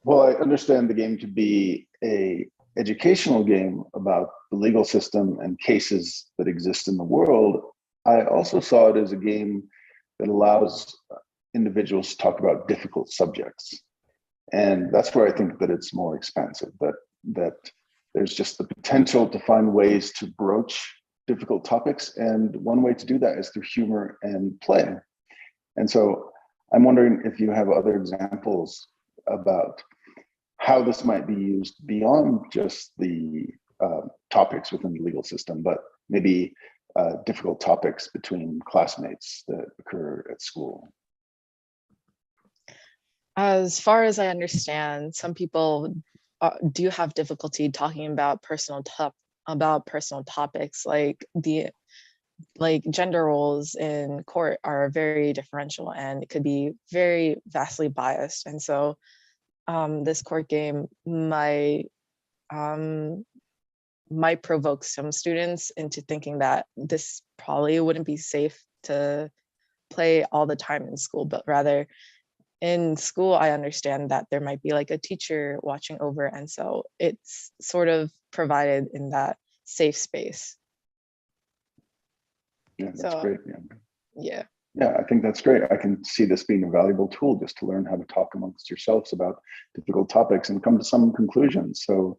understand the game to be an educational game about the legal system and cases that exist in the world. I also saw it as a game that allows individuals to talk about difficult subjects. And that's where I think that it's more expansive, that there's just the potential to find ways to broach difficult topics. And one way to do that is through humor and play. And so I'm wondering if you have other examples about how this might be used beyond just the topics within the legal system, but maybe difficult topics between classmates that occur at school. As far as I understand, some people do have difficulty talking about personal topics, like gender roles in court are very differential and it could be very vastly biased. And so this court game might provoke some students into thinking that this probably wouldn't be safe to play all the time in school, but rather in school, I understand that there might be like a teacher watching over. And so it's sort of provided in that safe space. Yeah, that's great. Yeah. Yeah, I think that's great. I can see this being a valuable tool just to learn how to talk amongst yourselves about difficult topics and come to some conclusions. So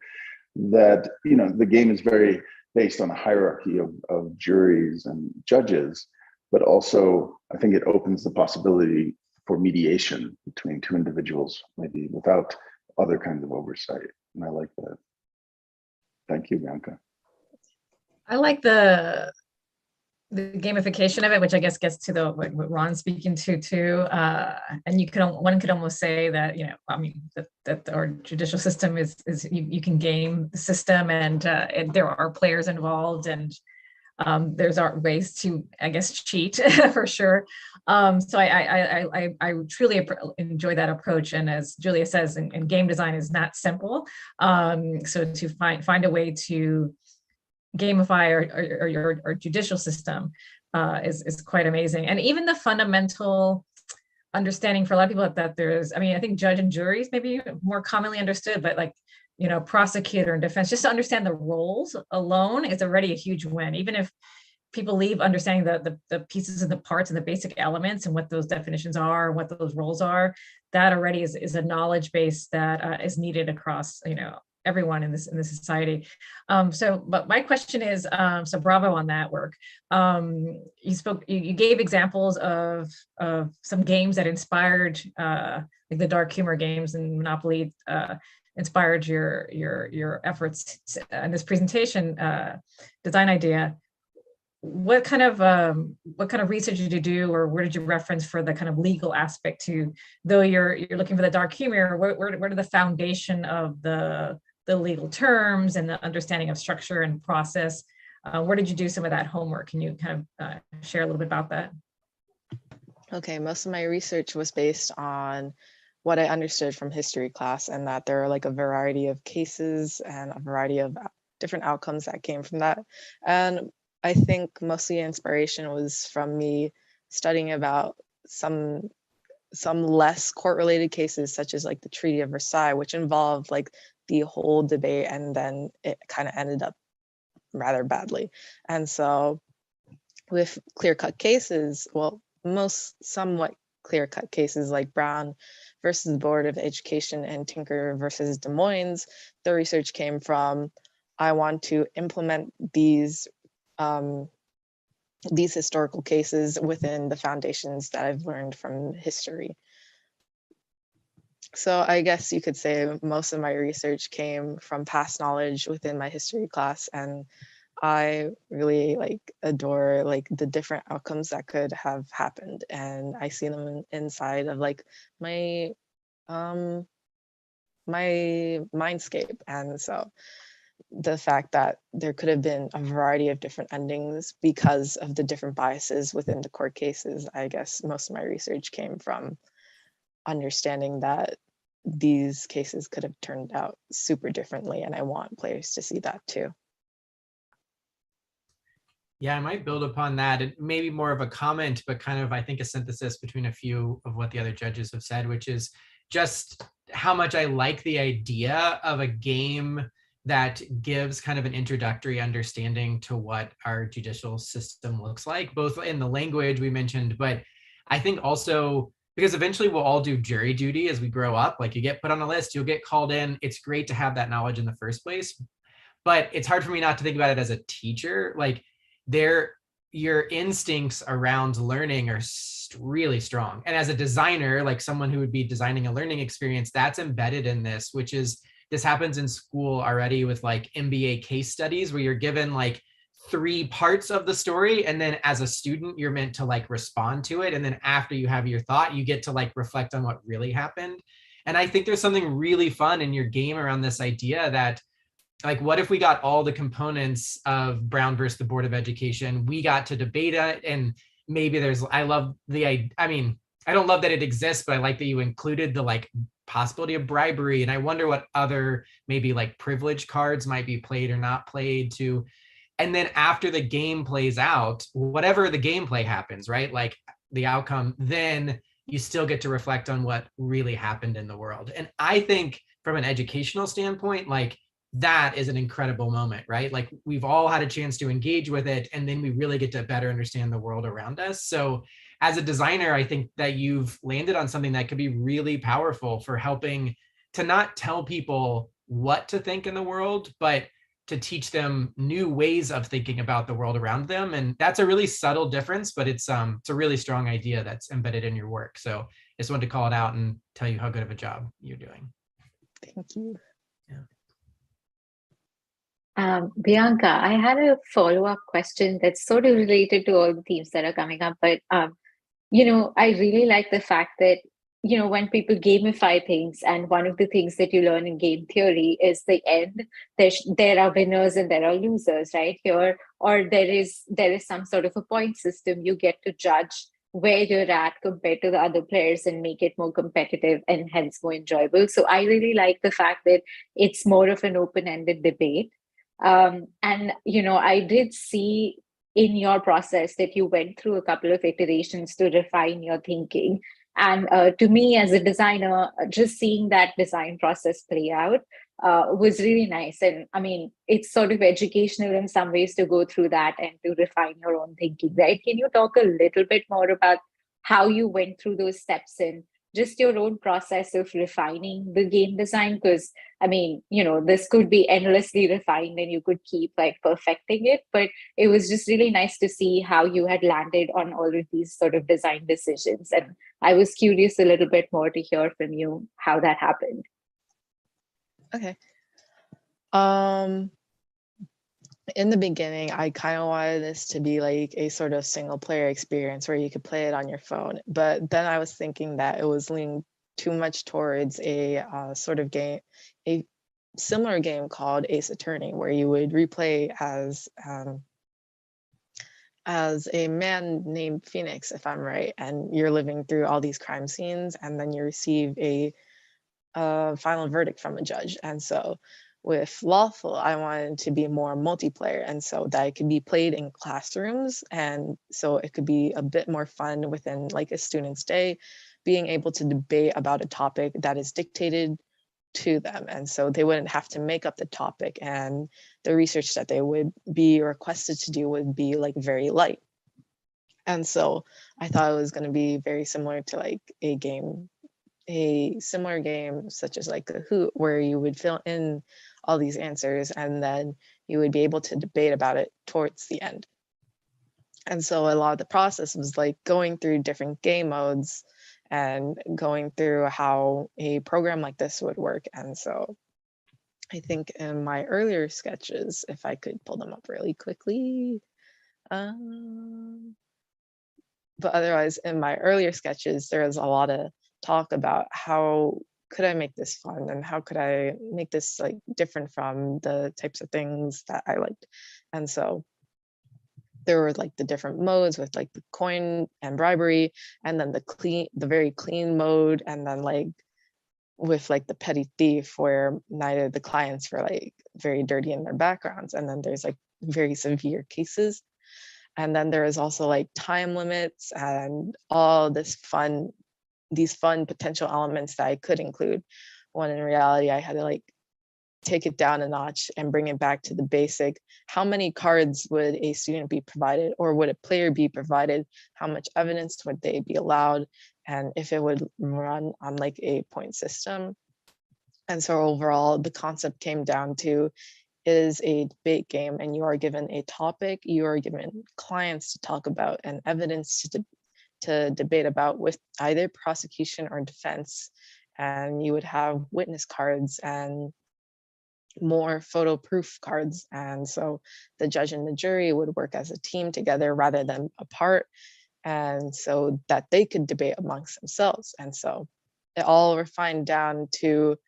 that, you know, the game is very based on a hierarchy of juries and judges, but also I think it opens the possibility for mediation between two individuals, maybe without other kinds of oversight. And I like that. Thank you, Bianca. I like the gamification of it, which I guess gets to what Ron's speaking to too. And one could almost say that, you know, I mean, that our judicial system is you can game the system and there are players involved and there's ways to, I guess, cheat for sure. So I truly enjoy that approach. And as Julia says, and game design is not simple. So to find a way to gamify our judicial system is quite amazing. And even the fundamental understanding for a lot of people that there's, I mean, I think judge and juries maybe more commonly understood, but like prosecutor and defense, just to understand the roles alone is already a huge win. Even if people leave understanding the pieces and the parts and the basic elements and what those definitions are, what those roles are, that already is a knowledge base that is needed across, everyone in this society. But my question is, so bravo on that work. You gave examples of some games that inspired, like the dark humor games and Monopoly, inspired your efforts in this presentation design idea. What kind of research did you do, or where did you reference for the kind of legal aspect to, though you're looking for the dark humor, where did the foundation of the legal terms and the understanding of structure and process, where did you do some of that homework? Can you kind of share a little bit about that? Okay, most of my research was based on what I understood from history class, and that there are like a variety of cases and a variety of different outcomes that came from that. And I think mostly inspiration was from me studying about some less court-related cases, such as like the Treaty of Versailles, which involved like the whole debate, and then it kind of ended up rather badly. And so with clear-cut cases, well, most somewhat clear-cut cases like Brown versus the Board of Education and Tinker versus Des Moines, the research came from, I want to implement these historical cases within the foundations that I've learned from history. So I guess you could say most of my research came from past knowledge within my history class, and I really adore the different outcomes that could have happened, and I see them inside of my my mindscape. And so the fact that there could have been a variety of different endings because of the different biases within the court cases, I guess most of my research came from understanding that these cases could have turned out super differently, and I want players to see that too. Yeah, I might build upon that. It may be more of a comment, but kind of, I think, a synthesis between a few of what the other judges have said, which is just how much I like the idea of a game that gives kind of an introductory understanding to what our judicial system looks like, both in the language we mentioned, but I think also because eventually we'll all do jury duty as we grow up. Like, you get put on a list, you'll get called in. It's great to have that knowledge in the first place, but it's hard for me not to think about it as a teacher. Like, your instincts around learning are really strong. And as a designer, like someone who would be designing a learning experience, that's embedded in this, which is, this happens in school already with like MBA case studies, where you're given like 3 parts of the story, and then as a student you're meant to like respond to it, and then after you have your thought, you get to like reflect on what really happened. And I think there's something really fun in your game around this idea that, like, what if we got all the components of Brown versus the Board of Education, we got to debate it, and maybe I love the, I mean, I don't love that it exists, but I like that you included the like possibility of bribery. And I wonder what other maybe like privilege cards might be played or not played to. And then after the game plays out, whatever the gameplay happens, right? Like the outcome, then you still get to reflect on what really happened in the world. And I think from an educational standpoint, like that is an incredible moment, right? Like we've all had a chance to engage with it, and then we really get to better understand the world around us. So as a designer, I think that you've landed on something that could be really powerful for helping to not tell people what to think in the world, but to teach them new ways of thinking about the world around them. And that's a really subtle difference, but it's a really strong idea that's embedded in your work. So I just wanted to call it out and tell you how good of a job you're doing. Thank you. Bianca, I had a follow-up question that's sort of related to all the themes that are coming up, but I really like the fact that, when people gamify things, and one of the things that you learn in game theory is the end, there are winners and there are losers, right? Here, or there is some sort of a point system. You get to judge where you're at compared to the other players and make it more competitive and hence more enjoyable. So I really like the fact that it's more of an open-ended debate. And I did see in your process that you went through a couple of iterations to refine your thinking. And to me as a designer, just seeing that design process play out was really nice. And I mean, it's sort of educational in some ways to go through that and to refine your own thinking, right? Can you talk a little bit more about how you went through those steps and just your own process of refining the game design? Because I mean, this could be endlessly refined and you could keep like perfecting it, but it was just really nice to see how you had landed on all of these sort of design decisions. And I was curious a little bit more to hear from you how that happened. Okay. In the beginning, I kind of wanted this to be like a sort of single player experience where you could play it on your phone. But then I was thinking that it was leaning too much towards a sort of game, a similar game called Ace Attorney, where you would replay as a man named Phoenix, if I'm right, and you're living through all these crime scenes, and then you receive a final verdict from a judge. And so with Lawful, I wanted to be more multiplayer, and so that it could be played in classrooms, and so it could be a bit more fun within like a student's day, being able to debate about a topic that is dictated to them. And so they wouldn't have to make up the topic, and the research that they would be requested to do would be like very light. And so I thought it was going to be very similar to like a similar game such as like Kahoot, where you would fill in all these answers and then you would be able to debate about it towards the end. And so a lot of the process was like going through different game modes and going through how a program like this would work. And so I think in my earlier sketches, if I could pull them up really quickly, but otherwise in my earlier sketches, there was a lot of talk about how could I make this fun and how could I make this like different from the types of things that I liked. And so there were like the different modes with like the coin and bribery, and then the very clean mode, and then like with like the petty thief where neither the clients were like very dirty in their backgrounds, and then there's like very severe cases. And then there is also like time limits and all these fun potential elements that I could include, when in reality I had to like take it down a notch and bring it back to the basic. How many cards would a student be provided, or would a player be provided? How much evidence would they be allowed? And if it would run on like a point system. And so overall, the concept came down to, it is a debate game and you are given a topic, you are given clients to talk about and evidence to debate about with either prosecution or defense. And you would have witness cards and more photo proof cards. And so the judge and the jury would work as a team together rather than apart, and so that they could debate amongst themselves. And so it all refined down to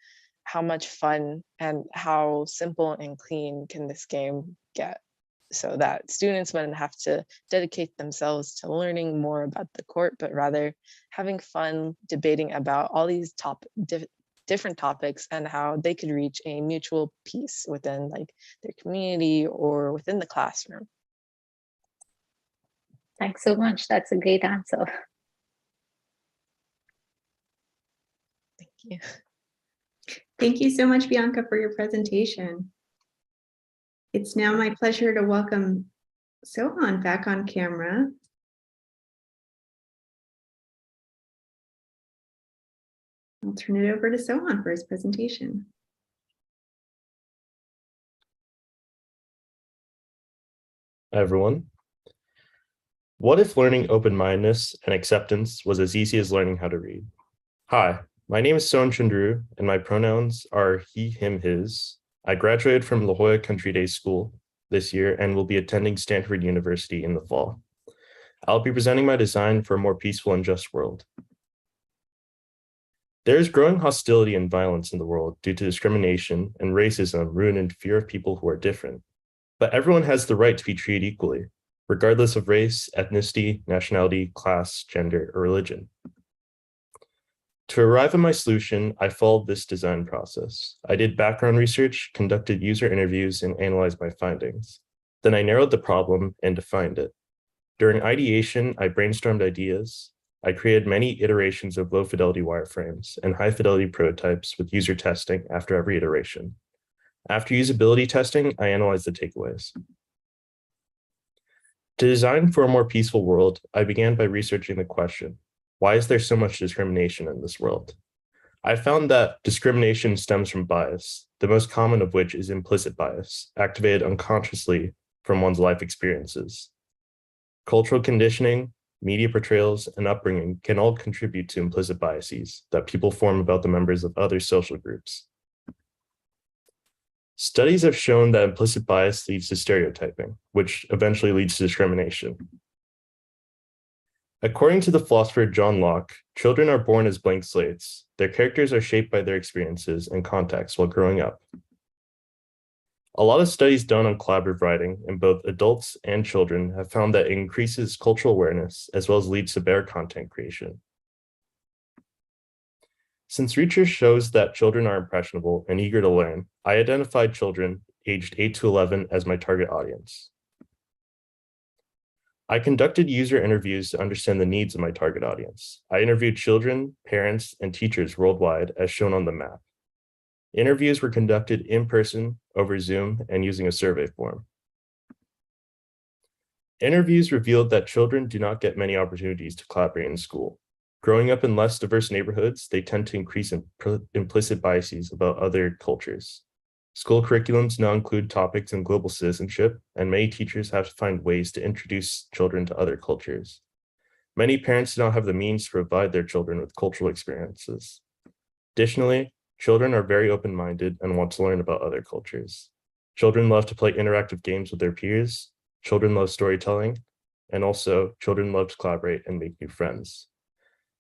how much fun and how simple and clean can this game get, so that students wouldn't have to dedicate themselves to learning more about the court, but rather having fun debating about all these different topics and how they could reach a mutual peace within like their community or within the classroom. Thanks so much. That's a great answer. Thank you. Thank you so much, Bianca, for your presentation. It's now my pleasure to welcome Sohan back on camera. I'll turn it over to Sohan for his presentation. Hi, everyone. What if learning open-mindedness and acceptance was as easy as learning how to read? Hi, my name is Sohan Chandru, and my pronouns are he, him, his. I graduated from La Jolla Country Day School this year and will be attending Stanford University in the fall. I'll be presenting my design for a more peaceful and just world. There is growing hostility and violence in the world due to discrimination and racism rooted in fear of people who are different. But everyone has the right to be treated equally, regardless of race, ethnicity, nationality, class, gender, or religion. To arrive at my solution, I followed this design process. I did background research, conducted user interviews, and analyzed my findings. Then I narrowed the problem and defined it. During ideation, I brainstormed ideas. I created many iterations of low-fidelity wireframes and high-fidelity prototypes with user testing after every iteration. After usability testing, I analyzed the takeaways. To design for a more peaceful world, I began by researching the question, why is there so much discrimination in this world? I found that discrimination stems from bias, the most common of which is implicit bias, activated unconsciously from one's life experiences. Cultural conditioning, media portrayals, and upbringing can all contribute to implicit biases that people form about the members of other social groups. Studies have shown that implicit bias leads to stereotyping, which eventually leads to discrimination. According to the philosopher John Locke, children are born as blank slates. Their characters are shaped by their experiences and contexts while growing up. A lot of studies done on collaborative writing in both adults and children have found that it increases cultural awareness as well as leads to better content creation. Since research shows that children are impressionable and eager to learn, I identified children aged 8 to 11 as my target audience. I conducted user interviews to understand the needs of my target audience. I interviewed children, parents, and teachers worldwide as shown on the map. Interviews were conducted in person, over Zoom, and using a survey form. Interviews revealed that children do not get many opportunities to collaborate in school. Growing up in less diverse neighborhoods, they tend to increase implicit biases about other cultures. School curriculums now include topics in global citizenship, and many teachers have to find ways to introduce children to other cultures. Many parents do not have the means to provide their children with cultural experiences. Additionally, children are very open-minded and want to learn about other cultures. Children love to play interactive games with their peers. Children love storytelling, and also children love to collaborate and make new friends.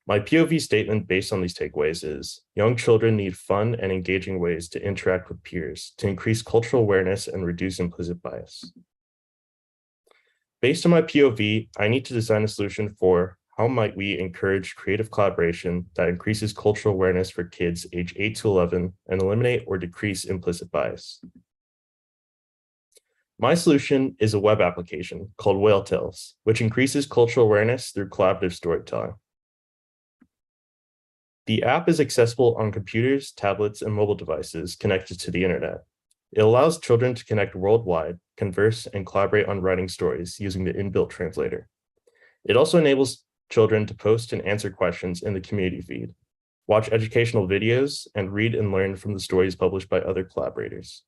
My POV statement based on these takeaways is, young children need fun and engaging ways to interact with peers to increase cultural awareness and reduce implicit bias. Based on my POV, I need to design a solution for how might we encourage creative collaboration that increases cultural awareness for kids age 8 to 11 and eliminate or decrease implicit bias. My solution is a web application called Whale Tales, which increases cultural awareness through collaborative storytelling. The app is accessible on computers, tablets, and mobile devices connected to the internet. It allows children to connect worldwide, converse, and collaborate on writing stories using the inbuilt translator. It also enables children to post and answer questions in the community feed, watch educational videos, and read and learn from the stories published by other collaborators.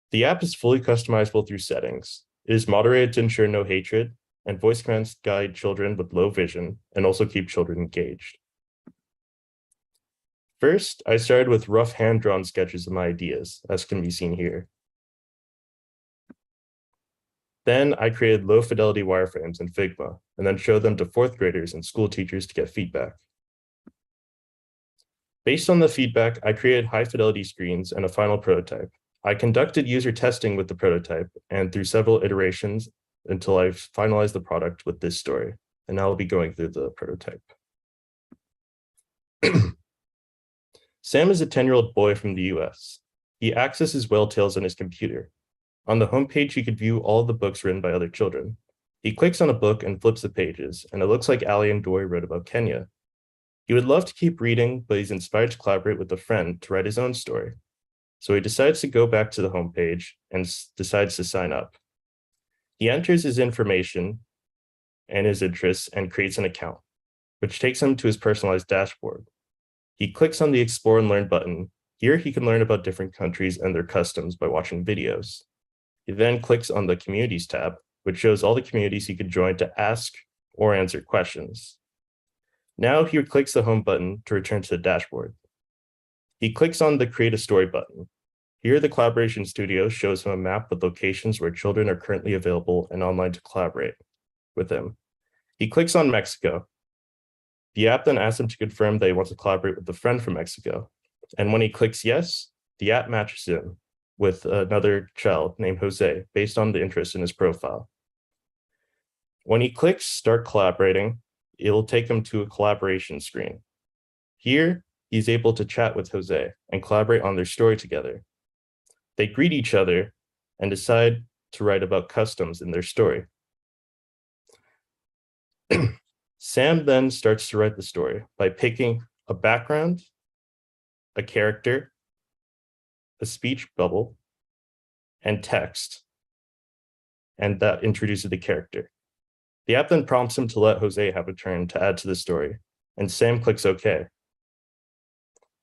The app is fully customizable through settings. It is moderated to ensure no hatred, and voice commands guide children with low vision and also keep children engaged. First, I started with rough hand-drawn sketches of my ideas, as can be seen here. Then I created low-fidelity wireframes in Figma, and then showed them to fourth graders and school teachers to get feedback. Based on the feedback, I created high-fidelity screens and a final prototype. I conducted user testing with the prototype and through several iterations until I finalized the product with this story, and now I'll be going through the prototype. Sam is a 10-year-old boy from the US. He accesses Whale Tales on his computer. On the homepage, he could view all the books written by other children. He clicks on a book and flips the pages, and it looks like Ali and Dory wrote about Kenya. He would love to keep reading, but he's inspired to collaborate with a friend to write his own story. So he decides to go back to the homepage and decides to sign up. He enters his information and his interests and creates an account, which takes him to his personalized dashboard. He clicks on the Explore and Learn button. Here he can learn about different countries and their customs by watching videos. He then clicks on the Communities tab, which shows all the communities he could join to ask or answer questions. Now he clicks the Home button to return to the dashboard. He clicks on the Create a Story button. Here the Collaboration Studio shows him a map with locations where children are currently available and online to collaborate with him. He clicks on Mexico. The app then asks him to confirm that he wants to collaborate with a friend from Mexico. And when he clicks yes, the app matches him with another child named Jose based on the interest in his profile. When he clicks Start Collaborating, it will take him to a collaboration screen. Here, he's able to chat with Jose and collaborate on their story together. They greet each other and decide to write about customs in their story. Sam then starts to write the story by picking a background, a character, a speech bubble, and text, and that introduces the character. The app then prompts him to let Jose have a turn to add to the story, and Sam clicks OK.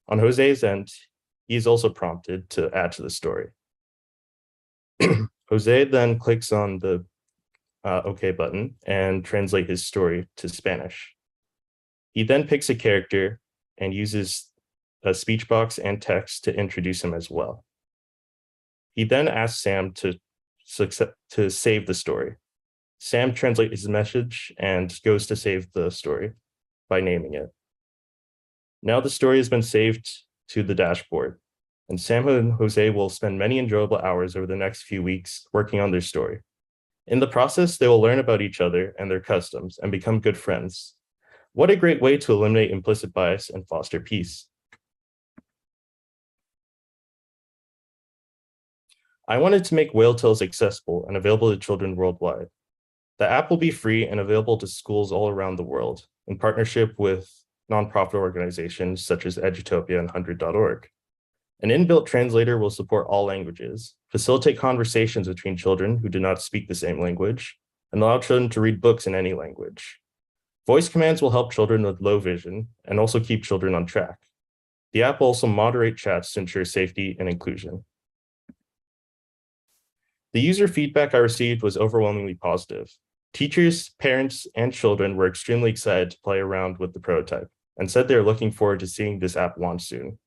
On Jose's end, he's also prompted to add to the story. Jose then clicks on the OK button and translate his story to Spanish. He then picks a character and uses a speech box and text to introduce him as well. He then asks Sam to save the story. Sam translates his message and goes to save the story by naming it. Now the story has been saved to the dashboard, and Sam and Jose will spend many enjoyable hours over the next few weeks working on their story. In the process, they will learn about each other and their customs and become good friends. What a great way to eliminate implicit bias and foster peace. I wanted to make Whale Tales accessible and available to children worldwide. The app will be free and available to schools all around the world in partnership with nonprofit organizations such as Edutopia and 100.org. An inbuilt translator will support all languages, facilitate conversations between children who do not speak the same language, and allow children to read books in any language. Voice commands will help children with low vision and also keep children on track. The app will also moderate chats to ensure safety and inclusion. The user feedback I received was overwhelmingly positive. Teachers, parents, and children were extremely excited to play around with the prototype and said they are looking forward to seeing this app launch soon.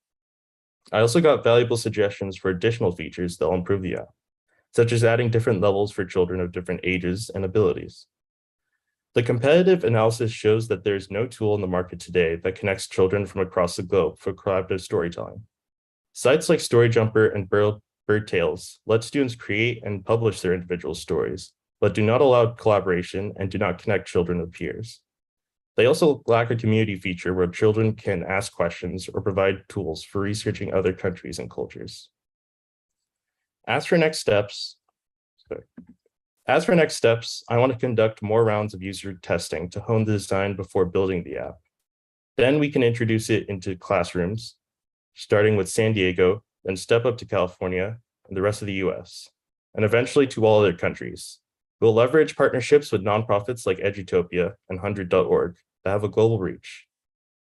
I also got valuable suggestions for additional features that will improve the app, such as adding different levels for children of different ages and abilities. The competitive analysis shows that there is no tool in the market today that connects children from across the globe for collaborative storytelling. Sites like StoryJumper and Birdtales let students create and publish their individual stories, but do not allow collaboration and do not connect children with peers. They also lack a community feature where children can ask questions or provide tools for researching other countries and cultures. As for next steps, I want to conduct more rounds of user testing to hone the design before building the app. Then we can introduce it into classrooms, starting with San Diego, then step up to California and the rest of the US, and eventually to all other countries. We'll leverage partnerships with nonprofits like Edutopia and 100.org that have a global reach.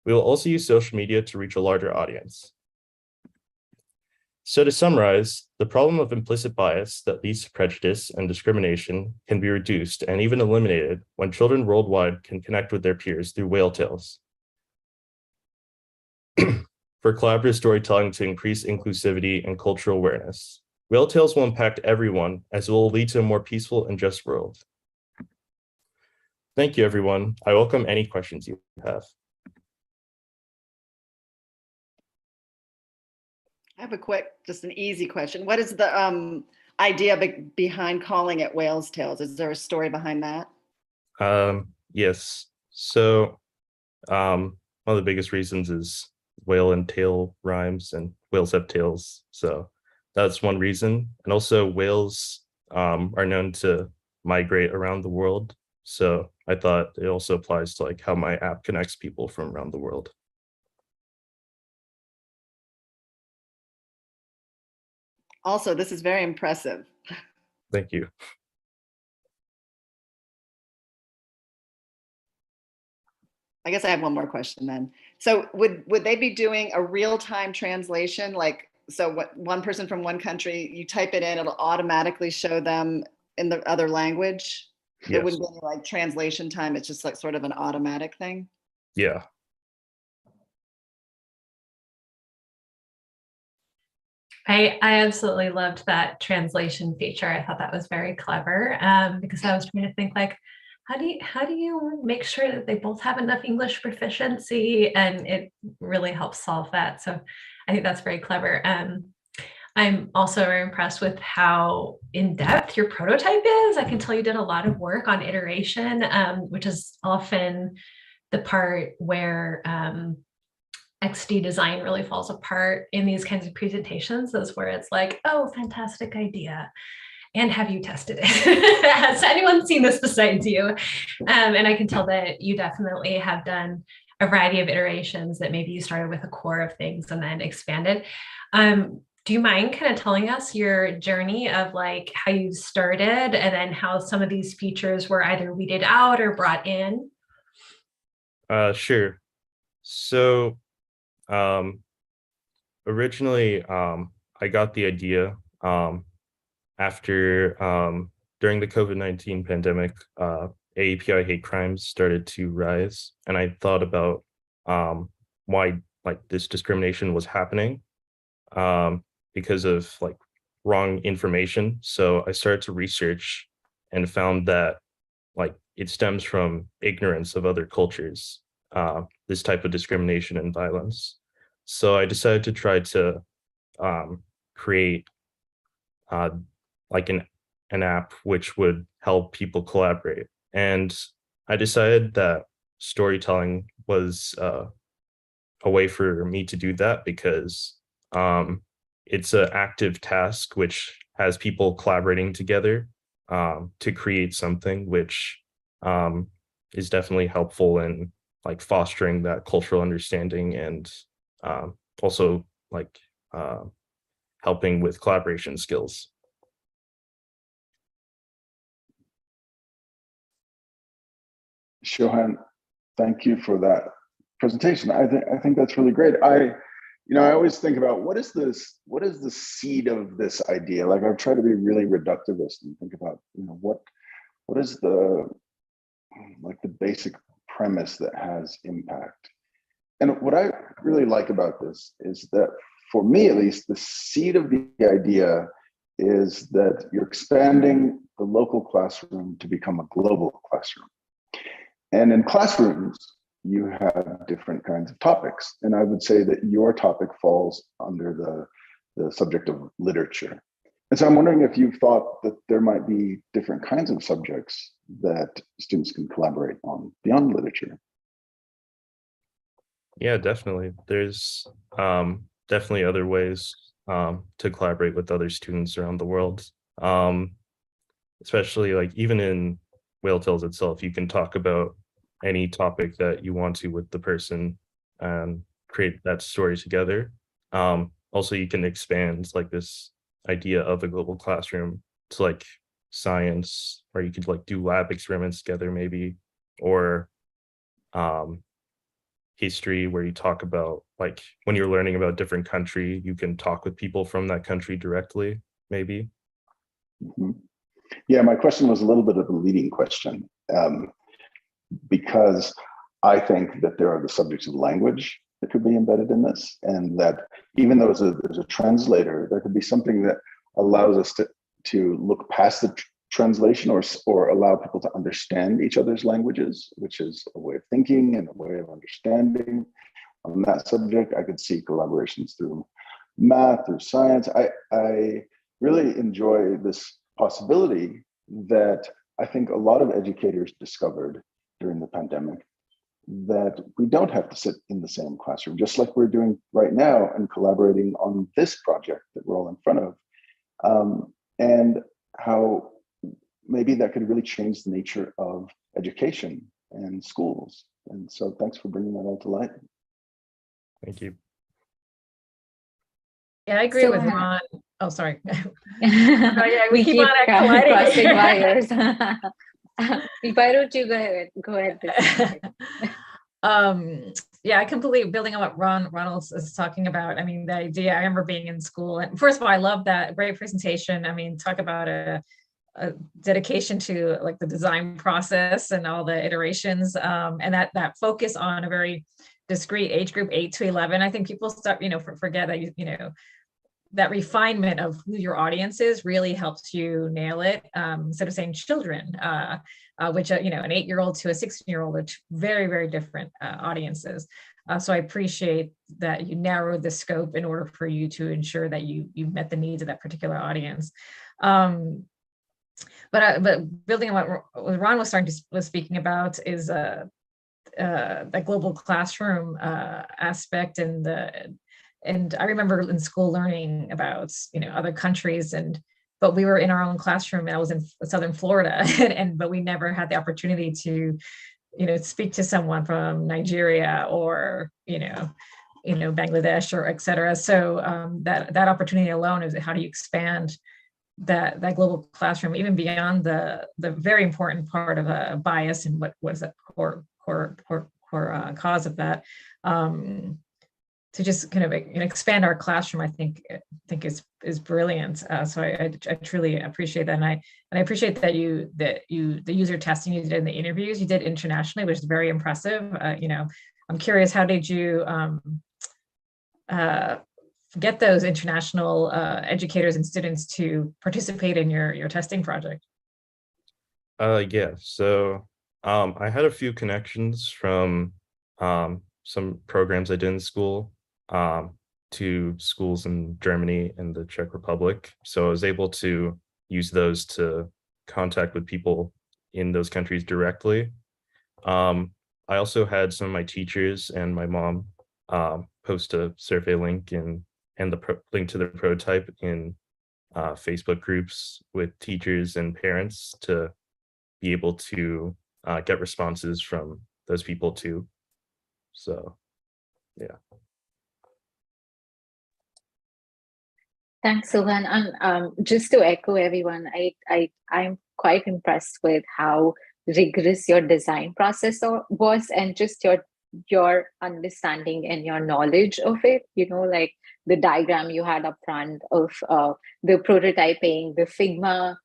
We will also use social media to reach a larger audience. So to summarize, the problem of implicit bias that leads to prejudice and discrimination can be reduced and even eliminated when children worldwide can connect with their peers through Whale Tales. For collaborative storytelling to increase inclusivity and cultural awareness. Whale Tales will impact everyone as it will lead to a more peaceful and just world. Thank you, everyone. I welcome any questions you have. I have a quick, just an easy question. What is the idea behind calling it Whale's Tales? Is there a story behind that? Yes. So one of the biggest reasons is whale and tail rhymes, and whales have tails. So that's one reason. And also whales are known to migrate around the world. So I thought it also applies to like how my app connects people from around the world. Also, this is very impressive. Thank you. I guess I have one more question then. So would they be doing a real-time translation? Like, so what one person from one country, you type it in, it'll automatically show them in the other language? Yes. There wouldn't be any like translation time. It's just like sort of an automatic thing. Yeah. I absolutely loved that translation feature. I thought that was very clever because I was trying to think like, how do you make sure that they both have enough English proficiency, and it really helps solve that. So I think that's very clever. I'm also very impressed with how in-depth your prototype is. I can tell you did a lot of work on iteration, which is often the part where XD design really falls apart in these kinds of presentations. Is where it's like, oh, fantastic idea. and have you tested it? Has anyone seen this besides you? And I can tell that you definitely have done a variety of iterations, that maybe you started with a core of things and then expanded. Do you mind kind of telling us your journey of like how you started and then how some of these features were either weeded out or brought in? Sure. So originally, I got the idea after during the COVID-19 pandemic, AAPI hate crimes started to rise, and I thought about why like this discrimination was happening because of like wrong information. So I started to research and found that like it stems from ignorance of other cultures, this type of discrimination and violence. So I decided to try to create like an app which would help people collaborate. And I decided that storytelling was a way for me to do that because it's an active task which has people collaborating together to create something, which is definitely helpful in like fostering that cultural understanding and also like helping with collaboration skills. Shohan, thank you for that presentation. I think that's really great. I always think about what is the seed of this idea? Like I've tried to be really reductivist and think about, what is the basic premise that has impact. And what I really like about this is that, for me at least, the seed of the idea is that you're expanding the local classroom to become a global classroom. And in classrooms, you have different kinds of topics. And I would say that your topic falls under the subject of literature. And so I'm wondering if you've thought that there might be different kinds of subjects that students can collaborate on beyond literature. Yeah, definitely. There's definitely other ways to collaborate with other students around the world. Especially like even in Whale Tales itself, you can talk about any topic that you want to with the person and create that story together. Also, you can expand like this idea of a global classroom to like science, or you could like do lab experiments together maybe, or history, where you talk about like when you're learning about a different country, you can talk with people from that country directly, maybe. Mm-hmm. Yeah, my question was a little bit of a leading question, because I think that there are the subjects of language that could be embedded in this, and that even though there's a translator, there could be something that allows us to look past the translation or allow people to understand each other's languages, which is a way of thinking and a way of understanding. On that subject, I could see collaborations through math, through science. I really enjoy this possibility that I think a lot of educators discovered during the pandemic, that we don't have to sit in the same classroom, just like we're doing right now and collaborating on this project that we're all in front of, and how maybe that could really change the nature of education and schools. And so thanks for bringing that all to light. Thank you. Yeah, I agree So, with Ron. Oh, sorry. yeah, we keep on crossing wires. Why don't you go ahead? Yeah, I completely building on what Ron Reynolds is talking about. I mean, the idea, I remember being in school, and first of all, I love that great presentation. I mean, talk about a dedication to like the design process and all the iterations, and that focus on a very discrete age group, 8 to 11. I think people start, forget that, that refinement of who your audience is really helps you nail it. Instead of saying children, which, an 8-year-old to a 16-year-old are very, very different audiences. So I appreciate that you narrowed the scope in order for you to ensure that you met the needs of that particular audience. But building on what Ron was speaking about is the global classroom aspect, and I remember in school learning about other countries and but we were in our own classroom, and I was in Southern Florida, but we never had the opportunity to, speak to someone from Nigeria or, Bangladesh or et cetera. So that opportunity alone is, how do you expand that global classroom, even beyond the very important part of a bias and what was that core cause of that, to just kind of expand our classroom, I think is brilliant. So I truly appreciate that, and I appreciate that the user testing you did in the interviews you did internationally, which is very impressive. I'm curious, how did you get those international educators and students to participate in your testing project? Yeah, so I had a few connections from some programs I did in school to schools in Germany and the Czech Republic. So I was able to use those to contact with people in those countries directly. I also had some of my teachers and my mom post a survey link and the link to the prototype in Facebook groups with teachers and parents to be able to get responses from those people too. So, yeah. Thanks, Sohan. And just to echo everyone, I'm quite impressed with how rigorous your design process was, and just your understanding and your knowledge of it. Like the diagram you had up front of the prototyping, the Figma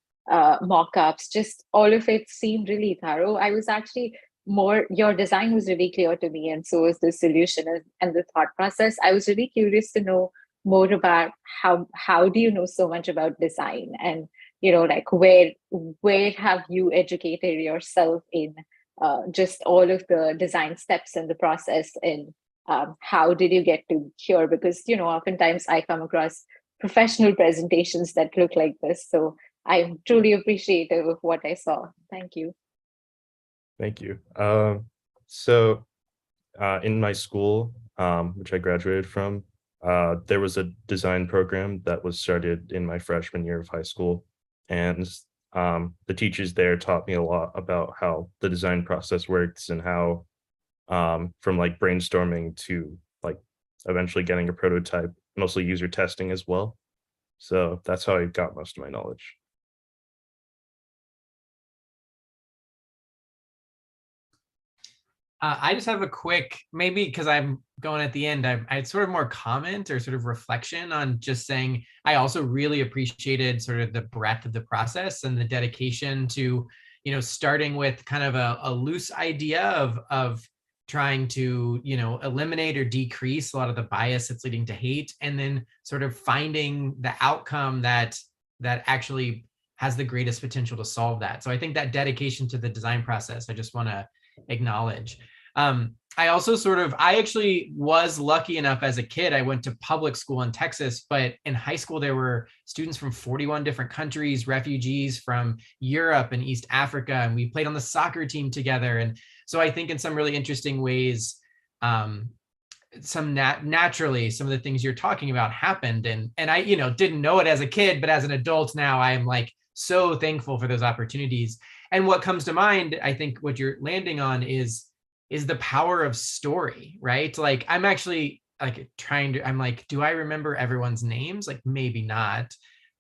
mock-ups, just all of it seemed really thorough. I was actually your design was really clear to me, and so was the solution and the thought process. I was really curious to know more about how do you know so much about design, and like where have you educated yourself in just all of the design steps in the process, and how did you get to here? Because oftentimes I come across professional presentations that look like this, so I'm truly appreciative of what I saw. Thank you. Thank you. So in my school, which I graduated from, there was a design program that was started in my freshman year of high school. And the teachers there taught me a lot about how the design process works, and how from like brainstorming to like eventually getting a prototype, mostly user testing as well. So that's how I got most of my knowledge. I just have a quick, maybe because I'm going at the end, I sort of more comment or sort of reflection on just saying, I also really appreciated sort of the breadth of the process and the dedication to, starting with kind of a loose idea of trying to, eliminate or decrease a lot of the bias that's leading to hate, and then sort of finding the outcome that actually has the greatest potential to solve that. So I think that dedication to the design process, I just want to acknowledge. I also I actually was lucky enough as a kid, I went to public school in Texas, but in high school, there were students from 41 different countries, refugees from Europe and East Africa, and we played on the soccer team together. And so I think in some really interesting ways, naturally, some of the things you're talking about happened. And I, didn't know it as a kid, but as an adult now, I am like so thankful for those opportunities. And what comes to mind, I think what you're landing on is the power of story, right? Like I'm actually like I'm like, do I remember everyone's names? Like maybe not,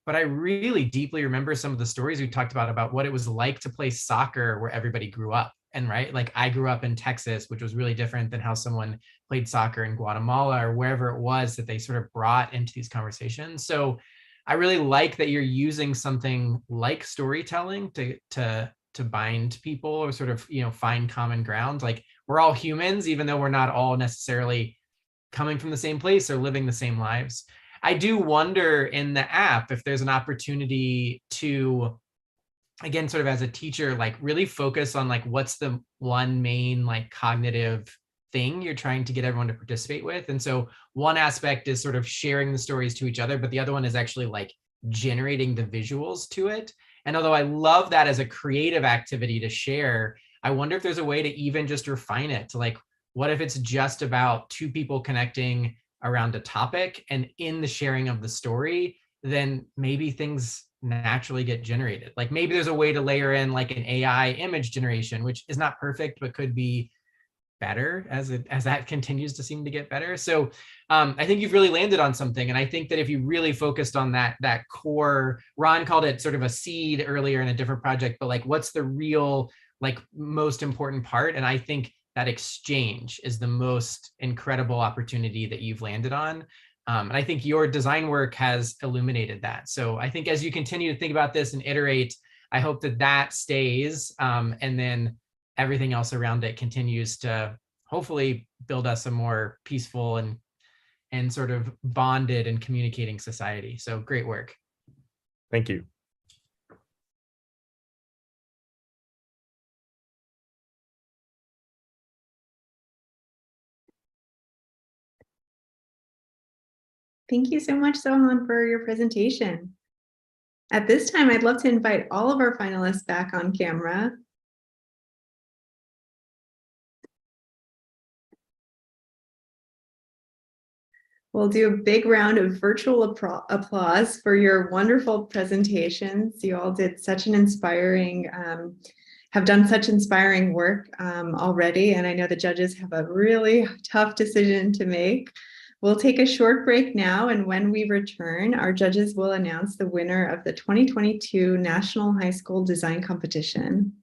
but I really deeply remember some of the stories we talked about what it was like to play soccer where everybody grew up. And right, like I grew up in Texas, which was really different than how someone played soccer in Guatemala or wherever it was that they sort of brought into these conversations. So I really like that you're using something like storytelling to bind people or sort of, find common ground. Like we're all humans, even though we're not all necessarily coming from the same place or living the same lives. I do wonder in the app if there's an opportunity to, again, sort of as a teacher, like really focus on like what's the one main like cognitive thing you're trying to get everyone to participate with. And so one aspect is sort of sharing the stories to each other, but the other one is actually like generating the visuals to it. And although I love that as a creative activity to share, I wonder if there's a way to even just refine it to like, what if it's just about two people connecting around a topic, and in the sharing of the story, then maybe things naturally get generated. Like maybe there's a way to layer in like an AI image generation, which is not perfect, but could be better as that continues to seem to get better. So I think you've really landed on something. And I think that if you really focused on that core, Ron called it sort of a seed earlier in a different project, but like what's the real, like most important part? And I think that exchange is the most incredible opportunity that you've landed on. And I think your design work has illuminated that. So I think as you continue to think about this and iterate, I hope that stays, and then everything else around it continues to hopefully build us a more peaceful and sort of bonded and communicating society. So great work. Thank you. Thank you so much, Sohan, for your presentation. At this time, I'd love to invite all of our finalists back on camera. We'll do a big round of virtual applause for your wonderful presentations. You all did such an inspiring, have done such inspiring work already, and I know the judges have a really tough decision to make. We'll take a short break now, and when we return, our judges will announce the winner of the 2022 National High School Design Competition.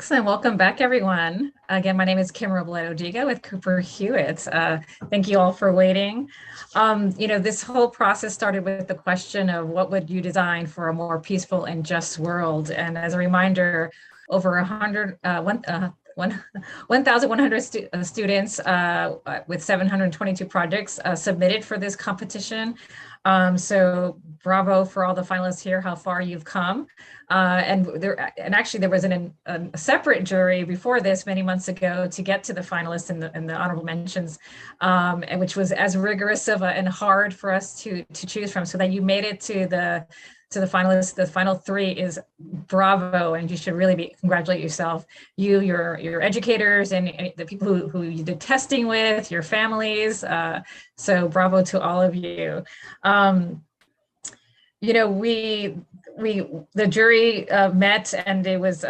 Excellent. Welcome back, everyone. Again, my name is Kim Robledo-Diga with Cooper Hewitt. Thank you all for waiting. This whole process started with the question of what would you design for a more peaceful and just world? And as a reminder, over 1,100 students with 722 projects submitted for this competition. So bravo for all the finalists here, how far you've come. And actually there was a separate jury before this many months ago to get to the finalists and the honorable mentions, and which was as rigorous and hard for us to choose from. So that you made it to the finalists, the final three is bravo, and you should really congratulate yourself. Your educators and the people who you did testing with, your families. So bravo to all of you. The jury met, and it was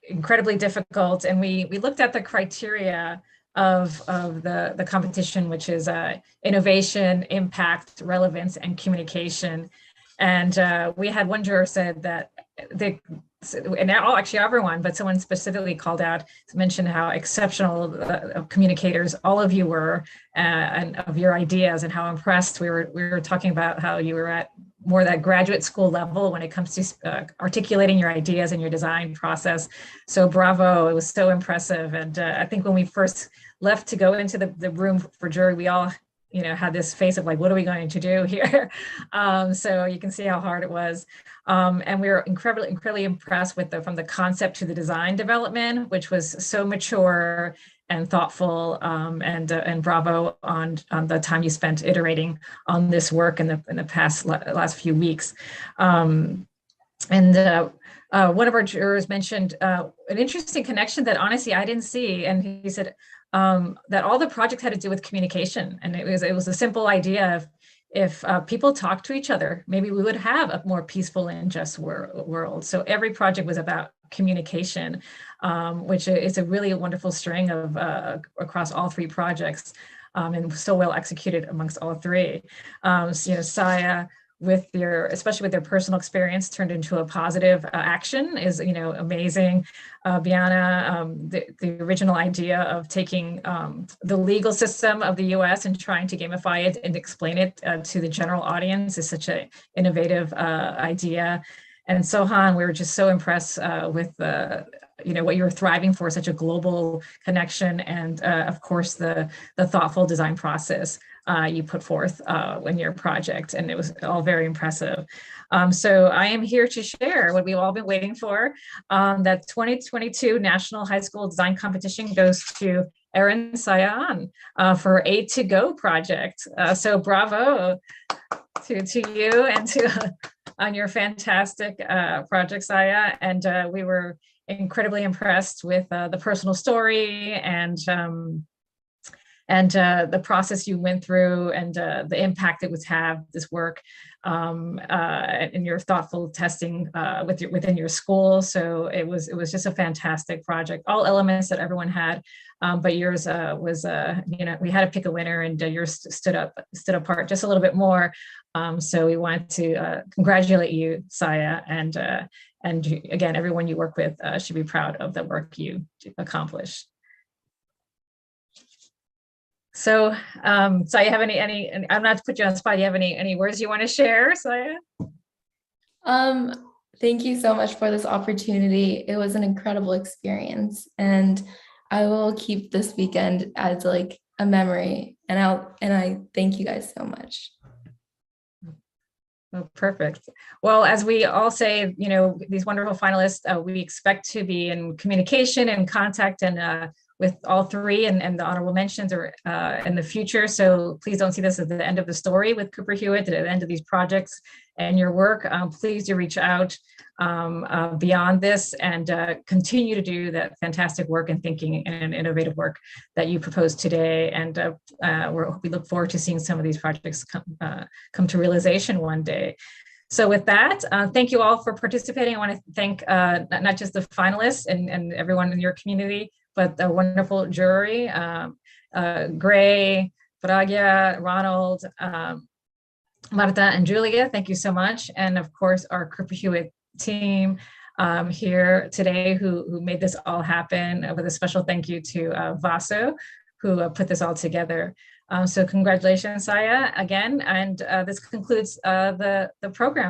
incredibly difficult. And we looked at the criteria of the competition, which is innovation, impact, relevance, and communication. And we had one juror said that actually everyone, but someone specifically called out to mention how exceptional communicators all of you were, and of your ideas, and how impressed we were talking about how you were at more that graduate school level when it comes to articulating your ideas and your design process. So bravo, it was so impressive. And I think when we first left to go into the room for jury, we all had this face of like, what are we going to do here? So you can see how hard it was. And we were incredibly impressed with from the concept to the design development, which was so mature and thoughtful, and bravo on the time you spent iterating on this work in the last few weeks. One of our jurors mentioned an interesting connection that honestly I didn't see, and he said that all the projects had to do with communication, and it was a simple idea of if people talk to each other, maybe we would have a more peaceful and just world. So every project was about communication, which is a really wonderful string of across all three projects, and so well executed amongst all three. Saya, especially with their personal experience turned into a positive action is, amazing. Biana, the original idea of taking the legal system of the US and trying to gamify it and explain it to the general audience is such an innovative idea. And Sohan, we were just so impressed with what you were thriving for, such a global connection, and of course the thoughtful design process you put forth in your project, and it was all very impressive. So I am here to share what we've all been waiting for. That 2022 National High School Design Competition goes to Erin Sayan for A2Go project. So bravo to you and to on your fantastic project, Saya. And we were incredibly impressed with the personal story and the process you went through, and the impact it would have, this work, in your thoughtful testing within your school. So it was just a fantastic project, all elements that everyone had, but yours was we had to pick a winner, and yours stood apart just a little bit more. So we want to congratulate you, Saya, and again, everyone you work with should be proud of the work you accomplished. So, Saya, you have any, I'm not to put you on the spot, do you have any words you want to share, Saya? Thank you so much for this opportunity. It was an incredible experience, and I will keep this weekend as like a memory, and I thank you guys so much. Oh, perfect. Well, as we all say, these wonderful finalists, we expect to be in communication and contact and with all three and the honorable mentions or in the future. So please don't see this as the end of the story with Cooper Hewitt, at the end of these projects and your work. Please do reach out beyond this and continue to do that fantastic work and thinking and innovative work that you proposed today. And we look forward to seeing some of these projects come to realization one day. So with that, thank you all for participating. I want to thank not just the finalists and everyone in your community, but the wonderful jury, Gray, Pragya, Ronald, Marta, and Julia. Thank you so much. And of course, our Cooper Hewitt team, here today who made this all happen, with a special thank you to Vasu, who put this all together. So congratulations, Saya, again. And this concludes the program.